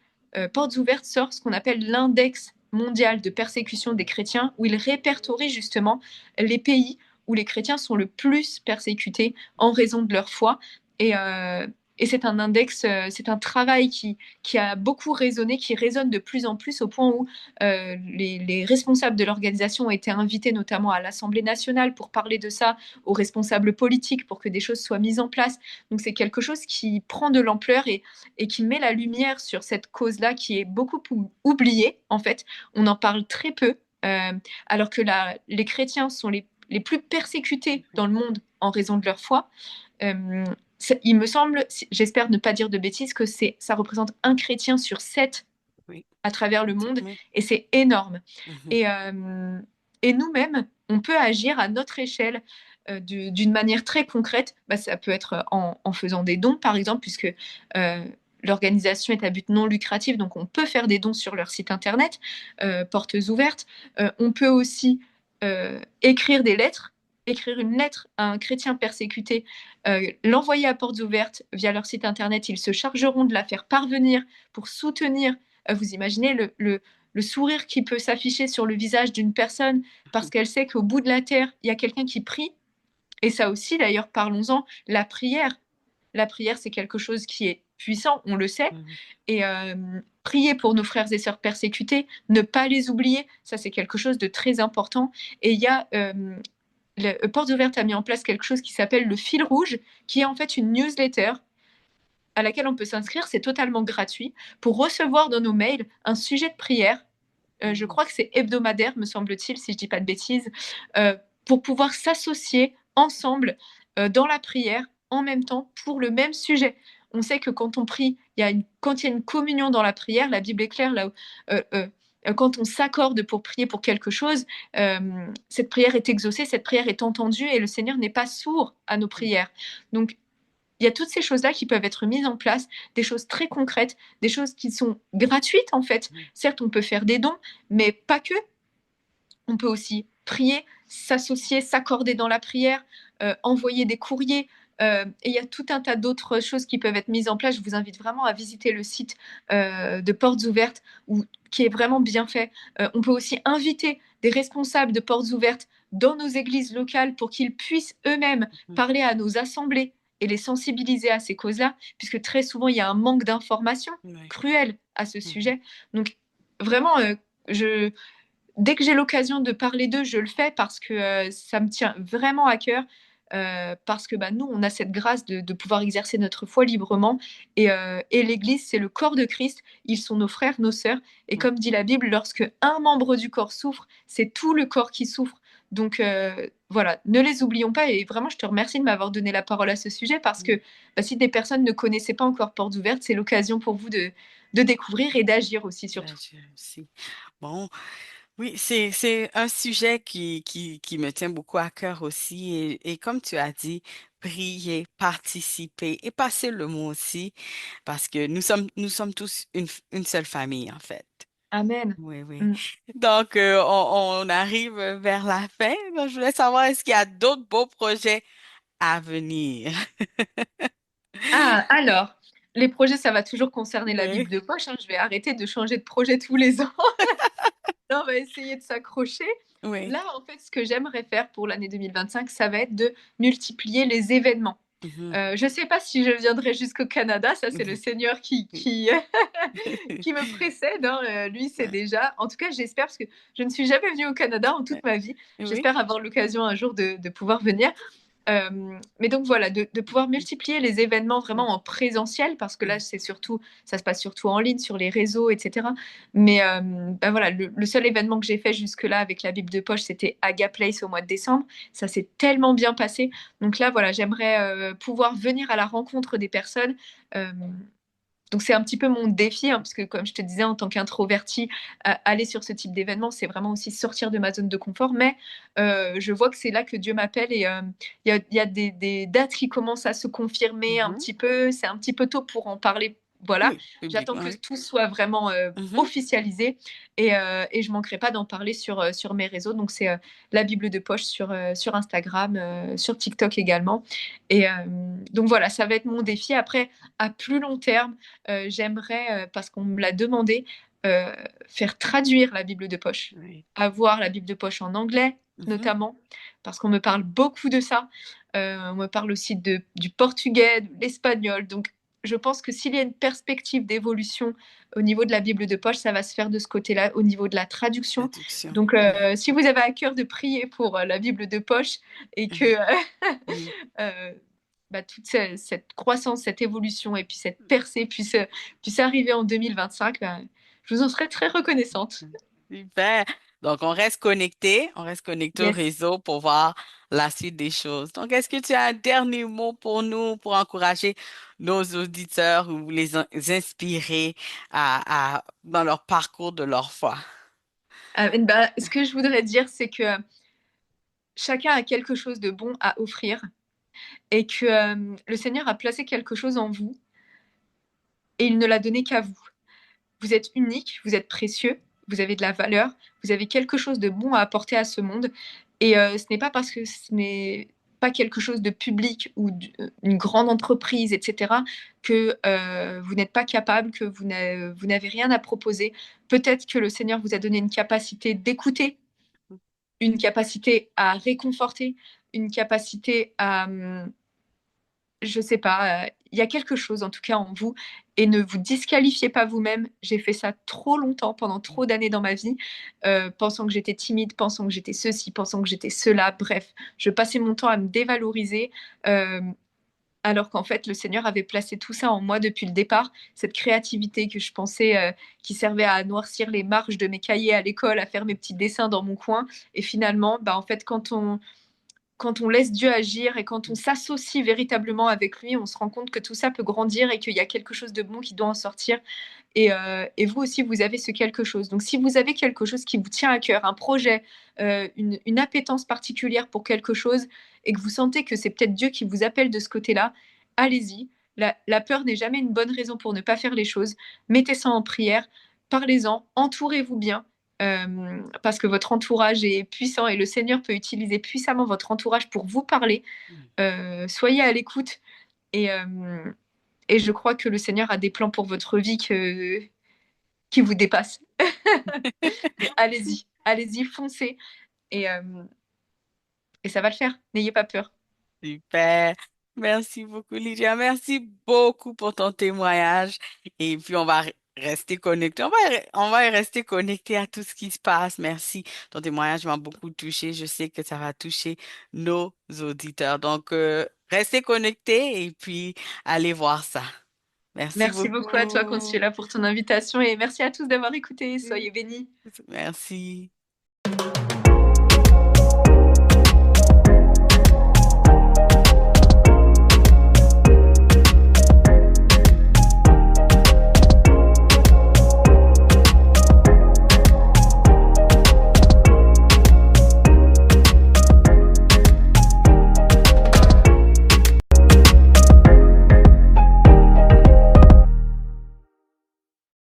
Portes Ouvertes sort ce qu'on appelle l'index mondial de persécution des chrétiens, où il répertorie justement les pays où les chrétiens sont le plus persécutés en raison de leur foi. Et c'est un index, c'est un travail qui a beaucoup résonné, qui résonne de plus en plus au point où les responsables de l'organisation ont été invités notamment à l'Assemblée nationale pour parler de ça, aux responsables politiques pour que des choses soient mises en place. Donc c'est quelque chose qui prend de l'ampleur et qui met la lumière sur cette cause-là qui est beaucoup oubliée en fait. On en parle très peu, alors que les chrétiens sont les plus persécutés dans le monde en raison de leur foi. Il me semble, j'espère ne pas dire de bêtises, que ça représente un chrétien sur 7 à travers le monde, et c'est énorme. Et nous-mêmes, on peut agir à notre échelle d'une manière très concrète. Ça peut être en faisant des dons, par exemple, puisque l'organisation est à but non lucratif, donc on peut faire des dons sur leur site internet, Portes Ouvertes. On peut aussi écrire une lettre à un chrétien persécuté, l'envoyer à Portes Ouvertes via leur site internet. Ils se chargeront de la faire parvenir pour soutenir. Vous imaginez le sourire qui peut s'afficher sur le visage d'une personne parce qu'elle sait qu'au bout de la terre, il y a quelqu'un qui prie. Et ça aussi, d'ailleurs, parlons-en, la prière. La prière, c'est quelque chose qui est puissant, on le sait. Et prier pour nos frères et sœurs persécutés, ne pas les oublier, ça c'est quelque chose de très important. Et il y a Portes Ouvertes a mis en place quelque chose qui s'appelle le fil rouge, qui est en fait une newsletter à laquelle on peut s'inscrire, c'est totalement gratuit, pour recevoir dans nos mails un sujet de prière. Je crois que c'est hebdomadaire, me semble-t-il, si je ne dis pas de bêtises, pour pouvoir s'associer ensemble dans la prière en même temps pour le même sujet. On sait que quand on prie, quand il y a une communion dans la prière, la Bible est claire là où quand on s'accorde pour prier pour quelque chose, cette prière est exaucée, cette prière est entendue et le Seigneur n'est pas sourd à nos prières. Donc, il y a toutes ces choses-là qui peuvent être mises en place, des choses très concrètes, des choses qui sont gratuites en fait. Certes, on peut faire des dons, mais pas que. On peut aussi prier, s'associer, s'accorder dans la prière, envoyer des courriers. Et il y a tout un tas d'autres choses qui peuvent être mises en place. Je vous invite vraiment à visiter le site de Portes Ouvertes, qui est vraiment bien fait. On peut aussi inviter des responsables de Portes Ouvertes dans nos églises locales pour qu'ils puissent eux-mêmes parler à nos assemblées et les sensibiliser à ces causes-là, puisque très souvent, il y a un manque d'information cruel à ce sujet. Donc, vraiment, dès que j'ai l'occasion de parler d'eux, je le fais parce que ça me tient vraiment à cœur. Parce que nous, on a cette grâce de pouvoir exercer notre foi librement. Et l'Église, c'est le corps de Christ. Ils sont nos frères, nos sœurs. Et comme dit la Bible, lorsque un membre du corps souffre, c'est tout le corps qui souffre. Donc voilà, ne les oublions pas. Et vraiment, je te remercie de m'avoir donné la parole à ce sujet parce que si des personnes ne connaissaient pas encore Portes Ouvertes, c'est l'occasion pour vous de découvrir et d'agir aussi surtout. Bon, oui, c'est un sujet qui me tient beaucoup à cœur aussi. Et comme tu as dit, prier, participer et passer le mot aussi, parce que nous sommes tous une seule famille, en fait. Amen. Oui, oui. Donc, on arrive vers la fin. Donc, je voulais savoir, est-ce qu'il y a d'autres beaux projets à venir? Ah, alors, les projets, ça va toujours concerner la Oui, Bible de poche. Je vais arrêter de changer de projet tous les ans. Là, on va essayer de s'accrocher. oui. Là, en fait, ce que j'aimerais faire pour l'année 2025, ça va être de multiplier les événements. Je ne sais pas si je viendrai jusqu'au Canada, ça c'est le Seigneur qui me précède, lui c'est déjà. En tout cas, j'espère, parce que je ne suis jamais venue au Canada en toute ma vie. Oui. J'espère avoir l'occasion un jour de pouvoir venir. Mais donc voilà, de pouvoir multiplier les événements vraiment en présentiel, parce que là, ça se passe surtout en ligne, sur les réseaux, etc. Mais voilà, le seul événement que j'ai fait jusque-là avec la Bible de poche, c'était Aga Place au mois de décembre. Ça s'est tellement bien passé. Donc là, voilà, j'aimerais pouvoir venir à la rencontre des personnes. Donc c'est un petit peu mon défi, parce que comme je te disais, en tant qu'introvertie, aller sur ce type d'événement, c'est vraiment aussi sortir de ma zone de confort. Mais je vois que c'est là que Dieu m'appelle et il y a des dates qui commencent à se confirmer un petit peu. C'est un petit peu tôt pour en parler voilà, Oui, j'attends publiquement, que oui. tout soit vraiment Mhm. officialisé et je manquerai pas d'en parler sur mes réseaux. Donc c'est la Bible de poche sur Instagram, sur TikTok également. Et donc voilà, ça va être mon défi. Après, à plus long terme, j'aimerais, parce qu'on me l'a demandé, euh, faire traduire la Bible de poche, Oui. avoir la Bible de poche en anglais Mhm. notamment, parce qu'on me parle beaucoup de ça. On me parle aussi du portugais, de l'espagnol. Donc je pense que s'il y a une perspective d'évolution au niveau de la Bible de poche, ça va se faire de ce côté-là, au niveau de la traduction. Traduction. Donc, Mhm. si vous avez à cœur de prier pour la Bible de poche et que Mhm. euh, toute cette croissance, cette évolution et puis cette percée puisse arriver en 2025, je vous en serais très reconnaissante. Super. Donc, on reste connecté au Yes. réseau pour voir la suite des choses. Donc, est-ce que tu as un dernier mot pour nous, pour encourager nos auditeurs ou inspirer dans leur parcours de leur foi? Ce que je voudrais dire, c'est que chacun a quelque chose de bon à offrir et que le Seigneur a placé quelque chose en vous et il ne l'a donné qu'à vous. Vous êtes unique, vous êtes précieux, vous avez de la valeur, vous avez quelque chose de bon à apporter à ce monde. Et ce n'est pas parce que ce n'est pas quelque chose de public ou une grande entreprise, etc., que vous n'êtes pas capable, que vous n'avez rien à proposer. Peut-être que le Seigneur vous a donné une capacité d'écouter, une capacité à réconforter, une capacité à, je sais pas, il y a quelque chose en tout cas en vous et ne vous disqualifiez pas vous-même. J'ai fait ça trop longtemps, pendant trop d'années dans ma vie, pensant que j'étais timide, pensant que j'étais ceci, pensant que j'étais cela. Bref, je passais mon temps à me dévaloriser, euh, alors qu'en fait le Seigneur avait placé tout ça en moi depuis le départ, cette créativité que je pensais qui servait à noircir les marges de mes cahiers à l'école, à faire mes petits dessins dans mon coin. Et finalement, en fait, quand on laisse Dieu agir et quand on s'associe véritablement avec lui, on se rend compte que tout ça peut grandir et qu'il y a quelque chose de bon qui doit en sortir. Et vous aussi, vous avez ce quelque chose. Donc, si vous avez quelque chose qui vous tient à cœur, un projet, une appétence particulière pour quelque chose, et que vous sentez que c'est peut-être Dieu qui vous appelle de ce côté-là, allez-y. La peur n'est jamais une bonne raison pour ne pas faire les choses. Mettez ça en prière, parlez-en, entourez-vous bien, parce que votre entourage est puissant et le Seigneur peut utiliser puissamment votre entourage pour vous parler. Soyez à l'écoute et, et je crois que le Seigneur a des plans pour votre vie qui vous dépassent. Allez-y, allez-y, foncez et, euh, et ça va le faire. N'ayez pas peur. Super. Merci beaucoup, Lydia. Merci beaucoup pour ton témoignage. Et puis, on va rester connecté. On va rester connecté à tout ce qui se passe. Merci. Ton témoignage m'a beaucoup touché. Je sais que ça va toucher nos auditeurs. Donc, restez connectés et puis allez voir ça. Merci Merci beaucoup à toi, beaucoup. Consuela, pour ton invitation et merci à tous d'avoir écouté. Soyez bénis. Merci.